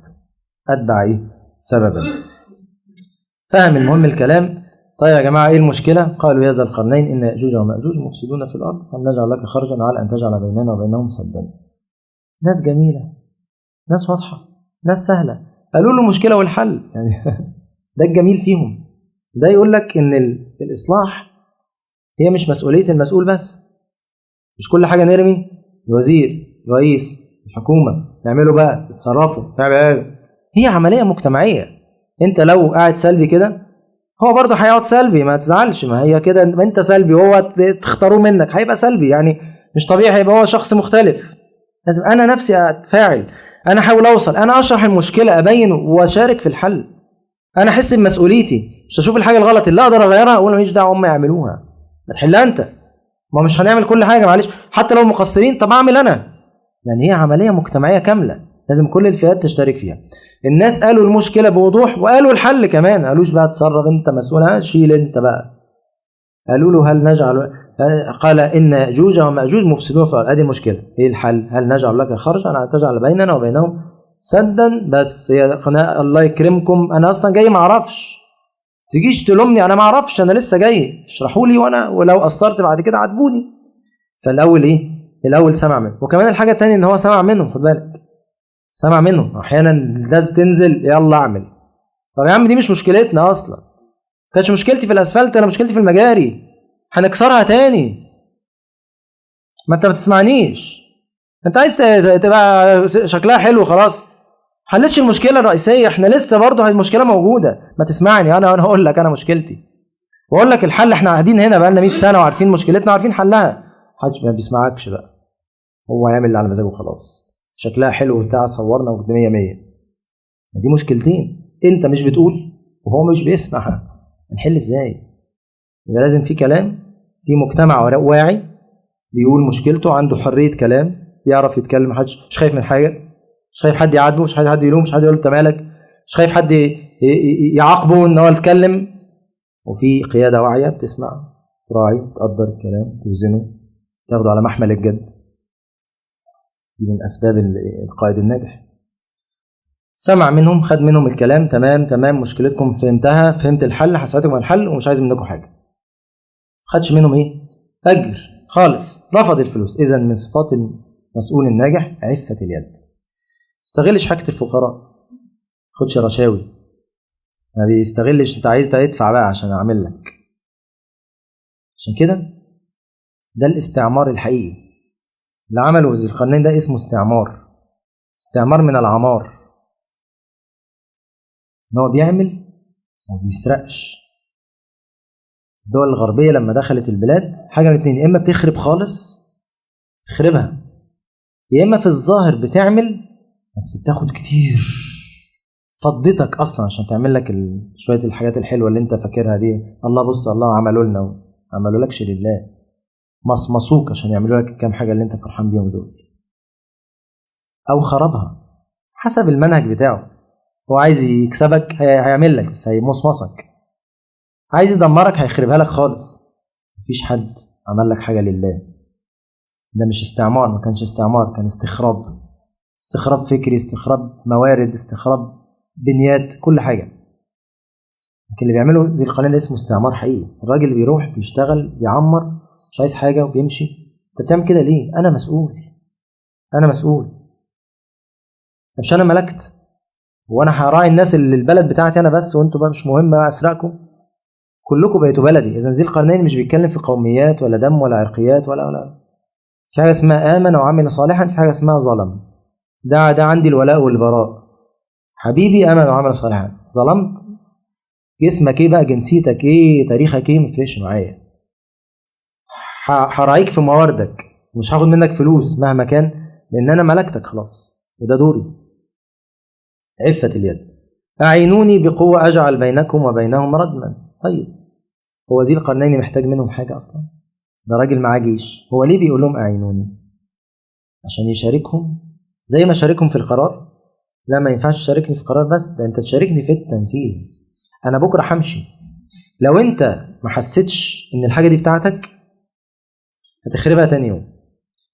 اتبع سببا، فهم المهم الكلام. طيب يا جماعه ايه المشكله؟ قالوا يا ذا القرنين ان ياجوج وماجوج مفسدون في الارض فلنجعل لك خرجا على ان تجعل بيننا وبينهم سدا. ناس جميله، ناس واضحه، ناس سهله، قالوا له المشكله والحل يعني ده الجميل فيهم. ده يقول لك ان الاصلاح هي مش مسؤوليه المسؤول بس، مش كل حاجه نرمي الوزير، الرئيس، الحكومه يعملوا بقى، يتصرفوا، هي عمليه مجتمعيه. انت لو قاعد سلبي كده، هو برضه هيقعد سلبي، ما تزعلش، ما هي كده، ما انت سلبي وهو تختاروه منك هيبقى سلبي، يعني مش طبيعي هيبقى هو شخص مختلف. لازم انا نفسي اتفاعل، انا احاول اوصل، انا اشرح المشكله، ابين واشارك في الحل، انا احس بمسؤوليتي، مش اشوف الحاجه الغلط اللي اقدر اغيرها اقول ماليش دعوه هم يعملوها، ما تحلها انت. ما مش هنعمل كل حاجه، معلش، حتى لو مقصرين طب اعمل انا. يعني هي عمليه مجتمعيه كامله لازم كل الفئات تشترك فيها. الناس قالوا المشكله بوضوح وقالوا الحل كمان، قالوش بقى تصرف انت مسؤول، شيل انت بقى. قالوا له هل نجعل، قال ان ياجوج وماجوج مفسدون في الارض. ادي المشكله، ايه الحل؟ هل نجعل لك خرجا على تجعل بيننا وبينهم سدا؟ بس هي قناه، الله يكرمكم انا اصلا جاي ما اعرفش، تجيش تلومني انا ما اعرفش، انا لسه جاي، اشرحوا لي وانا ولو قصرت بعد كده عاتبوني. فالاول الاول سمع منه. وكمان الحاجه الثانيه ان هو سمع منهم، خد بالك، سمع منهم. احيانا لازم تنزل يلا اعمل. طب يا عم دي مش مشكلتنا اصلا، كانتش مشكلتي في الاسفلت، انا مشكلتي في المجاري، هنكسرها تاني. ما انت ما تسمعنيش، انت عايز تبقى شكلها حلو خلاص، حلتش المشكله الرئيسيه، احنا لسه برضه المشكله موجوده. ما تسمعني انا اقول لك انا مشكلتي، واقول لك الحل. احنا قاعدين هنا بقالنا 100 سنه وعارفين مشكلتنا وعارفين حلها. محدش ما بيسمعكش بقى، هو هيعمل اللي على مزاجه خلاص، شكلها حلو وبتاع، صورنا وقد 100 100. دي مشكلتين، انت مش بتقول وهو مش بيسمع، هنحل ازاي؟ يبقى لازم في كلام، في مجتمع واعي بيقول مشكلته، عنده حريه كلام، يعرف يتكلم، محدش مش خايف من حاجه، مش خايف حد يعاتبه، مش خايف حد يلوم، مش حد يقول انت مالك، مش خايف حد يعاقبه ان هو يتكلم. وفي قياده واعيه بتسمع، تراعي، تقدر الكلام، توزنه، تاخده على محمل الجد. دي من اسباب القائد الناجح. سمع منهم، خد منهم الكلام، تمام مشكلتكم فهمتها، فهمت الحل، هساعدكم على الحل ومش عايز منكم حاجه. خدش منهم اجر خالص، رفض الفلوس. اذا من صفات المسؤول الناجح عفه اليد. استغلش حاجه الفقراء، خدش رشاوي، ما بيستغلش انت عايز تدفع بقى عشان اعمل لك. عشان كده ده الاستعمار الحقيقي اللي عمله ذي القرنين، ده اسمه استعمار من العمار، ان هو بيعمل وما بيسرقش. الدول الغربيه لما دخلت البلاد حاجه من اتنين، يا اما بتخرب خالص تخربها، يا اما في الظاهر بتعمل بس بتاخد كتير، فضتك اصلا عشان تعمل لك شويه الحاجات الحلوه اللي انت فاكرها دي. الله بص، الله عملوا لنا، عملوا لكش لله، مصمصوك عشان يعملوا لك الكام حاجه اللي انت فرحان بيهم دول، او خربها حسب المنهج بتاعه. هو عايز يكسبك هيعمل لك، بس هيمصمصك. عايز يدمرك هيخربها لك خالص. مفيش حد عمل لك حاجة لله. ده مش استعمار، ما كانش استعمار، كان استخراب. استخراب فكري، استخراب موارد، استخراب بنيات، كل حاجة. لكن اللي بيعمله ذي القرنين ده اسمه استعمار حقيقي. الراجل اللي بيروح بيشتغل بيعمر مش عايز حاجة وبيمشي. انت بتعمل كده ليه؟ أنا مسؤول. أنا مسؤول. مش أنا ملكت وأنا هراعي الناس اللي البلد بتاعتي أنا بس، وأنتوا بقى مش مهم بقى أسرقكم. كلكم بقيتوا بلدي. إذا ذي القرنين مش بيتكلم في قوميات ولا دم ولا عرقيات ولا في حاجة اسمها آمن وعمل صالحا، في حاجة اسمها ظلم. ده عندي الولاء والبراء. حبيبي آمن وعمل صالحا، ظلمت اسمك ايه بقى، جنسيتك ايه، تاريخك ايه، مفرقش معايا. هراعيك في مواردك، مش هاخد منك فلوس مهما كان، لان انا ملكتك خلاص وده دوري. عفة اليد. أعينوني بقوة أجعل بينكم وبينهم ردما. طيب هو ذي القرنين محتاج منهم حاجة أصلا؟ ده راجل معاه جيش. هو ليه بيقول لهم أعينوني؟ عشان يشاركهم زي ما شاركهم في القرار؟ لا، ما ينفعش تشاركني في القرار بس، ده أنت تشاركني في التنفيذ. أنا بكرة همشي، لو أنت ما حسيتش إن الحاجة دي بتاعتك هتخربها تاني يوم.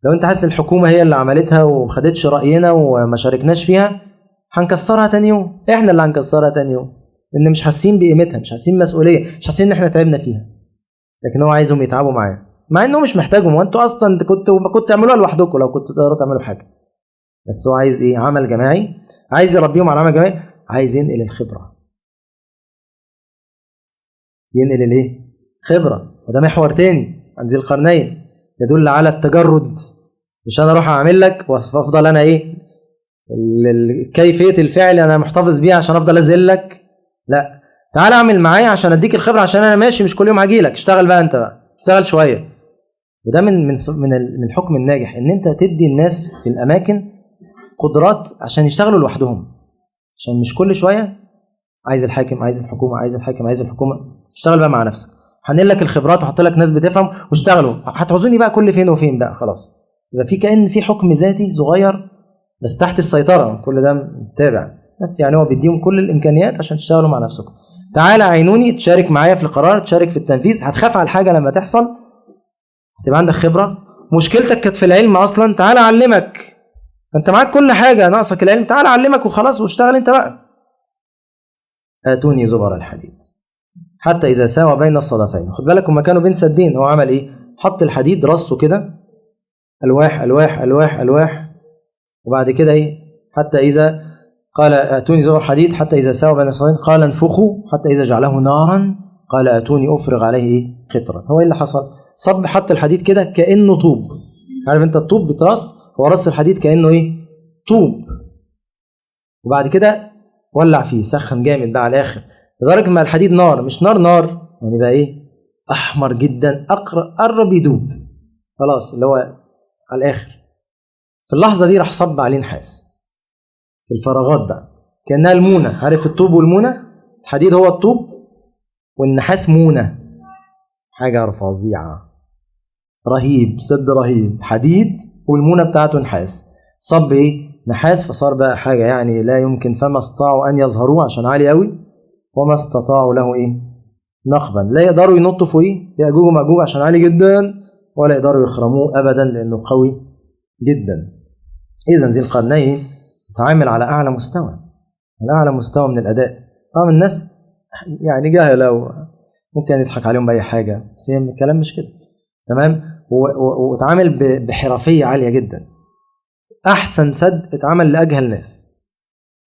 لو أنت حاسس الحكومة هي اللي عملتها ومخدتش رأينا وما شاركناش فيها، هنكسرها تاني يوم. إحنا اللي هنكسرها تاني يوم، لأن مش حاسين بقيمتها، مش حاسين مسؤولية، مش حاسين إن إحنا تعبنا فيها. لكن هو عايزهم يتعبوا معاه، مع إنه مش محتاجهم، وأنتوا أصلا كنتوا تعملوها لوحدكم لو كنتوا تقدروا تعملوا حاجة. بس هو عايز إيه؟ عمل جماعي، عايز يربيهم على عمل جماعي، عايز ينقل الخبرة. ينقل الايه؟ خبرة. وده محور تاني عند ذي القرنين يدل على التجرد. مش انا اروح اعمل لك وافضل انا ايه كيفية الفعل انا محتفظ بيها عشان افضل ازلك. لا، تعال اعمل معايا عشان اديك الخبرة، عشان انا ماشي مش كل يوم هجيلك. اشتغل بقى انت بقى، اشتغل شوية. وده من الحكم الناجح، ان انت تدي الناس في الاماكن قدرات عشان يشتغلوا لوحدهم، عشان مش كل شوية عايز الحاكم، عايز الحكومة، عايز الحاكم، عايز الحكومة. اشتغل بقى مع نفسك. هنقل لك الخبرات وحط لك ناس بتفهم واشتغلوا. هتعوزوني بقى كل فين وفين بقى، خلاص. يبقى في كأن في حكم ذاتي صغير بس تحت السيطرة، كل ده متابع بس. يعني هو بيديهم كل الإمكانيات عشان تشتغلوا مع نفسكم. تعالى عينوني، تشارك معايا في القرار، تشارك في التنفيذ. هتخاف على الحاجة لما تحصل، هتبقى عندك خبرة. مشكلتك كانت في العلم أصلا، تعالى أعلمك. أنت معاك كل حاجة، ناقصك العلم، تعالى أعلمك وخلاص، واشتغل أنت بقى. آتوني زبر الحديد حتى إذا ساوى بين الصدفين. خد بالك هما كانوا بين سدين. هو عمل إيه؟ حط الحديد رصه كده، ألواح ألواح ألواح ألواح. وبعد كده إيه؟ حتى إذا قال آتوني زبر الحديد حتى إذا ساوى بين الصدفين قال انفخوا حتى إذا جعله نارا قال آتوني أفرغ عليه إيه؟ قطرا. هو إيه اللي حصل؟ صب حط الحديد كده كأنه طوب. عارف أنت الطوب بترص؟ هو رص الحديد كأنه إيه؟ طوب. وبعد كده ولع فيه، سخن جامد بقى على الآخر، لدرجة ما الحديد نار، مش نار يعني بقى ايه؟ احمر جدا، قرب يدوب خلاص، اللي هو على الاخر. في اللحظة دي راح صب عليه نحاس في الفراغات بقى، كأنها المونة. عارف الطوب والمونة؟ الحديد هو الطوب والنحاس مونة. حاجة فظيعة، رهيب، سد رهيب، حديد والمونة بتاعته نحاس. صب ايه؟ نحاس، فصار بقى حاجة يعني لا يمكن. فما استطاعوا ان يظهروه عشان عالي قوي، وما استطاعوا له ايه؟ نقبا. لا يقدروا ينطوا فوقيه يأجوج ومأجوج عشان عالي جدا، ولا يقدروا يخرموه ابدا لانه قوي جدا. اذا ذي القرنين تعامل على اعلى مستوى، على اعلى مستوى من الاداء. طبعا الناس يعني جاهله ممكن يضحك عليهم باي حاجه، بس الكلام مش كده. تمام. وتعامل بحرفيه عاليه جدا. احسن سد اتعمل لاجهل ناس،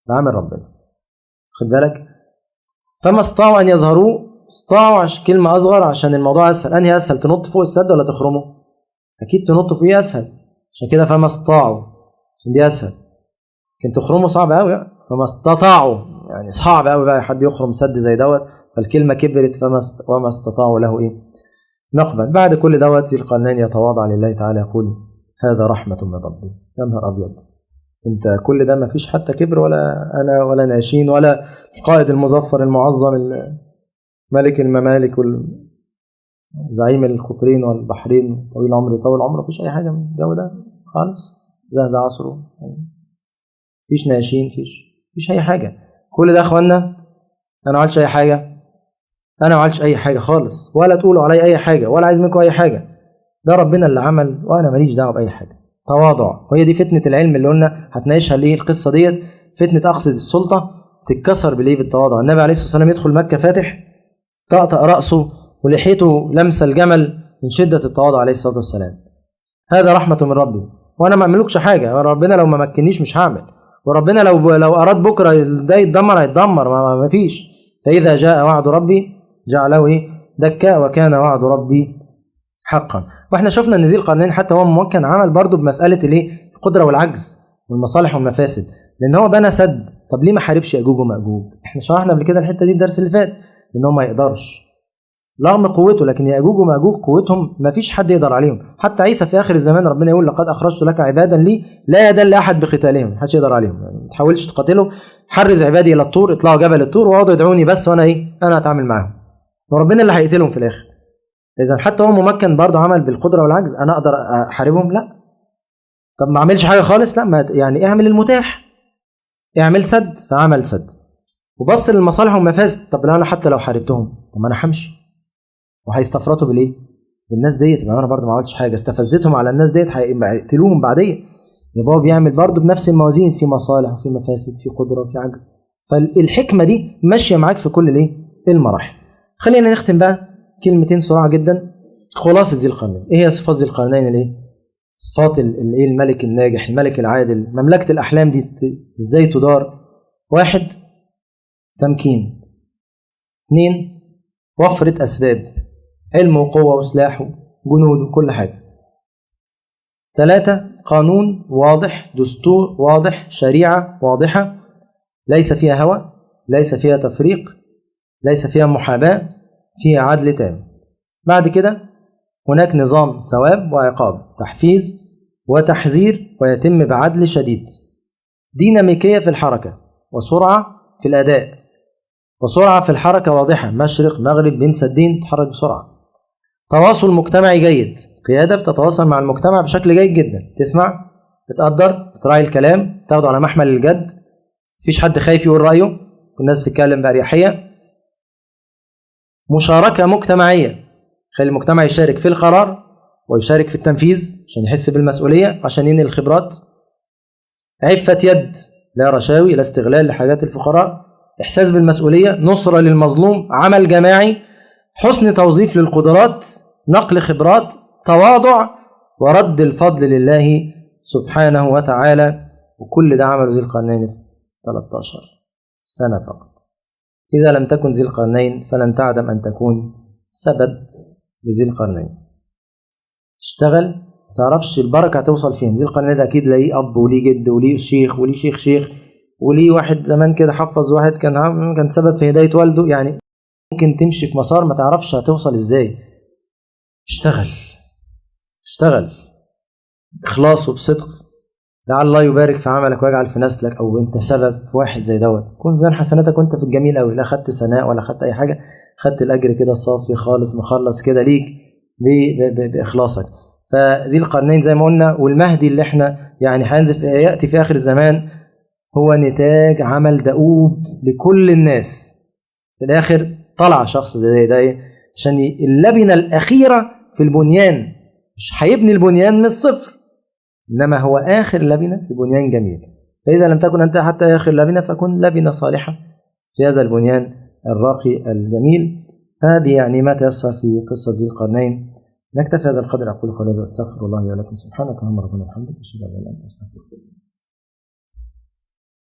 بعمل ربنا. خد بالك. فما استطاعوا ان يظهروه. استطاعوا كلمه اصغر عشان الموضوع اسهل. انهي اسهل، تنط فوق السد ولا تخرمه؟ اكيد تنط فوقيه اسهل، عشان كده فما استطاعوا، عشان دي اسهل. لكن تخرمه صعب قوي يعني. فما استطاعوا يعني صعب قوي بقى حد يخرم سد زي دوت. فالكلمه كبرت. وما استطاعوا له ايه؟ نقبا. بعد كل دوت ذي القرنين يتواضع لله تعالى يقول هذا رحمه من ربي. يا نهار ابيض، انت كل ده ما فيش حتى كبر، ولا انا ولا ناشين ولا القائد المظفر المعظم ملك الممالك زعيم القطرين والبحرين طويل العمر يطول عمره، مفيش اي حاجه من الجو ده خالص. زهز عصره، مفيش ناشين، مفيش اي حاجه. كل ده يا اخوانا انا ما عملتش اي حاجه، أنا ما عملتش أي حاجة خالص، ولا تقولوا علي أي حاجة، ولا عايز منكم أي حاجة، ده ربنا اللي عمل وأنا ماليش دعوة بأي حاجة. تواضع. وهي دي فتنة العلم اللي قلنا هتناقشها ليه القصة ديت. فتنة أقصد السلطة تتكسر بالإيه؟ بالتواضع. النبي عليه الصلاة والسلام يدخل مكة فاتح، طأطأ رأسه ولحيته لمس الجمل من شدة التواضع عليه الصلاة والسلام. هذا رحمة من ربي، وأنا ما أعملكش حاجة، ربنا لو ما مكنيش مش هعمل، وربنا لو أراد بكرة ده يتدمر هيتدمر، ما فيش. فإذا جاء وعد ربي جعله إيه؟ دكاء، وكان وعد ربي حقا. واحنا شفنا ان ذي القرنين حتى هو ممكن عمل برضه بمسألة الايه؟ القدرة والعجز والمصالح والمفاسد، لأن هو بنى سد. طب ليه ما حاربش يأجوج ومأجوج؟ احنا شرحنا قبل كده الحتة دي الدرس اللي فات، لأن هو ما يقدرش رغم قوته، لكن يأجوج ومأجوج قوتهم ما فيش حد يقدر عليهم. حتى عيسى في آخر الزمان ربنا يقول لقد أخرجت لك عبادا لي لا يدل أحد بقتالهم، ما حدش يقدر عليهم، يعني ما تحاولش تقاتلهم، حرز عبادي إلى الطور، اطلعوا جبل الطور وقعدوا يدعوني بس، وأنا إيه؟ أنا هتعامل معاهم، وربنا اللي هيقتلهم في الآخر. إذا حتى هو ممكن برضه عمل بالقدرة والعجز، أنا أقدر أحاربهم؟ لا. طب ما أعملش حاجة خالص؟ لا، ما يعني اعمل المتاح، اعمل سد، فعمل سد وبص للمصالح والمفاسد. طب لو أنا حتى لو حاربتهم، طب ما أنا همشي وهيستفرطوا بالإيه؟ بالناس ديت، يبقى أنا برضه ما عملتش حاجة، استفزتهم على الناس ديت هيقتلوهم بعدين. يبقى هو بيعمل برضه بنفس الموازين، في مصالح وفي مفاسد، في قدرة وفي عجز. فالحكمة دي ماشية معاك في كل الإيه؟ المراحل. خلينا نختم بقى كلمتين سرعة جدا. خلاصة ذي القرنين، ايه هي صفات ذي القرنين؟ الايه؟ صفات الايه؟ الملك الناجح، الملك العادل. مملكة الأحلام دي ازاي تدار؟ 1 تمكين، 2 وفرة أسباب، علم وقوة وسلاح وجنود وكل حاجة، 3 قانون واضح، دستور واضح، شريعة واضحة ليس فيها هوى، ليس فيها تفريق، ليس فيها محاباة، فيها عدل تام. بعد كده هناك نظام ثواب وعقاب، تحفيز وتحذير، ويتم بعدل شديد. ديناميكية في الحركة، وسرعة في الأداء، وسرعة في الحركة واضحة، مشرق مغرب بين سدين، تتحرك بسرعة. تواصل مجتمعي جيد، قيادة بتتواصل مع المجتمع بشكل جيد جدا، تسمع، بتقدر، بتراعي الكلام، تاخده على محمل الجد، مفيش حد خايف يقول رأيه، الناس بتتكلم بأريحية. مشاركة مجتمعية، خلي المجتمع يشارك في القرار ويشارك في التنفيذ عشان يحس بالمسؤولية، عشان ينقل الخبرات. عفة يد، لا رشاوي، لا استغلال لحاجات الفقراء، إحساس بالمسؤولية، نصرة للمظلوم، عمل جماعي، حسن توظيف للقدرات، نقل خبرات، تواضع، ورد الفضل لله سبحانه وتعالى. وكل ده عمله ذي القرنين في 13 سنة فقط. إذا لم تكن ذي القرنين فلن تعدم أن تكون سبب لذي القرنين. اشتغل، تعرفش البركة هتوصل فين. ذي القرنين أكيد ليه أب وليه جد وليه شيخ وليه شيخ وليه واحد زمان كده حفظ واحد كان سبب في هداية والده. يعني ممكن تمشي في مسار ما تعرفش هتوصل ازاي. اشتغل بإخلاص وبصدق، لعل الله يبارك في عملك ويجعل في نسلك، او انت سبب في واحد زي دوت. كن ميزان حسناتك وانت في الجميل قوي، لا خدت ثناء ولا خدت اي حاجه، خدت الاجر كده صافي خالص مخلص كده ليك باخلاصك. فذي القرنين زي ما قلنا، والمهدي اللي احنا يعني هينزل ياتي في اخر الزمان، هو نتاج عمل دؤوب لكل الناس. في الاخر طلع شخص زي ده عشان اللبنه الاخيره في البنيان، مش هيبني البنيان من الصفر، إنما هو آخر لبنة في بنيان جميل. فإذا لم تكن أنت حتى آخر لبنة، فكن لبنة صالحة في هذا البنيان الراقي الجميل. هذه يعني ما تيسر في قصة ذي القرنين. نكتفي هذا القدر. أقول قولي وأستغفر الله لي ولكم. سبحانك اللهم ربنا وبحمدك، أشهد أن لا إله إلا أنت، أستغفرك.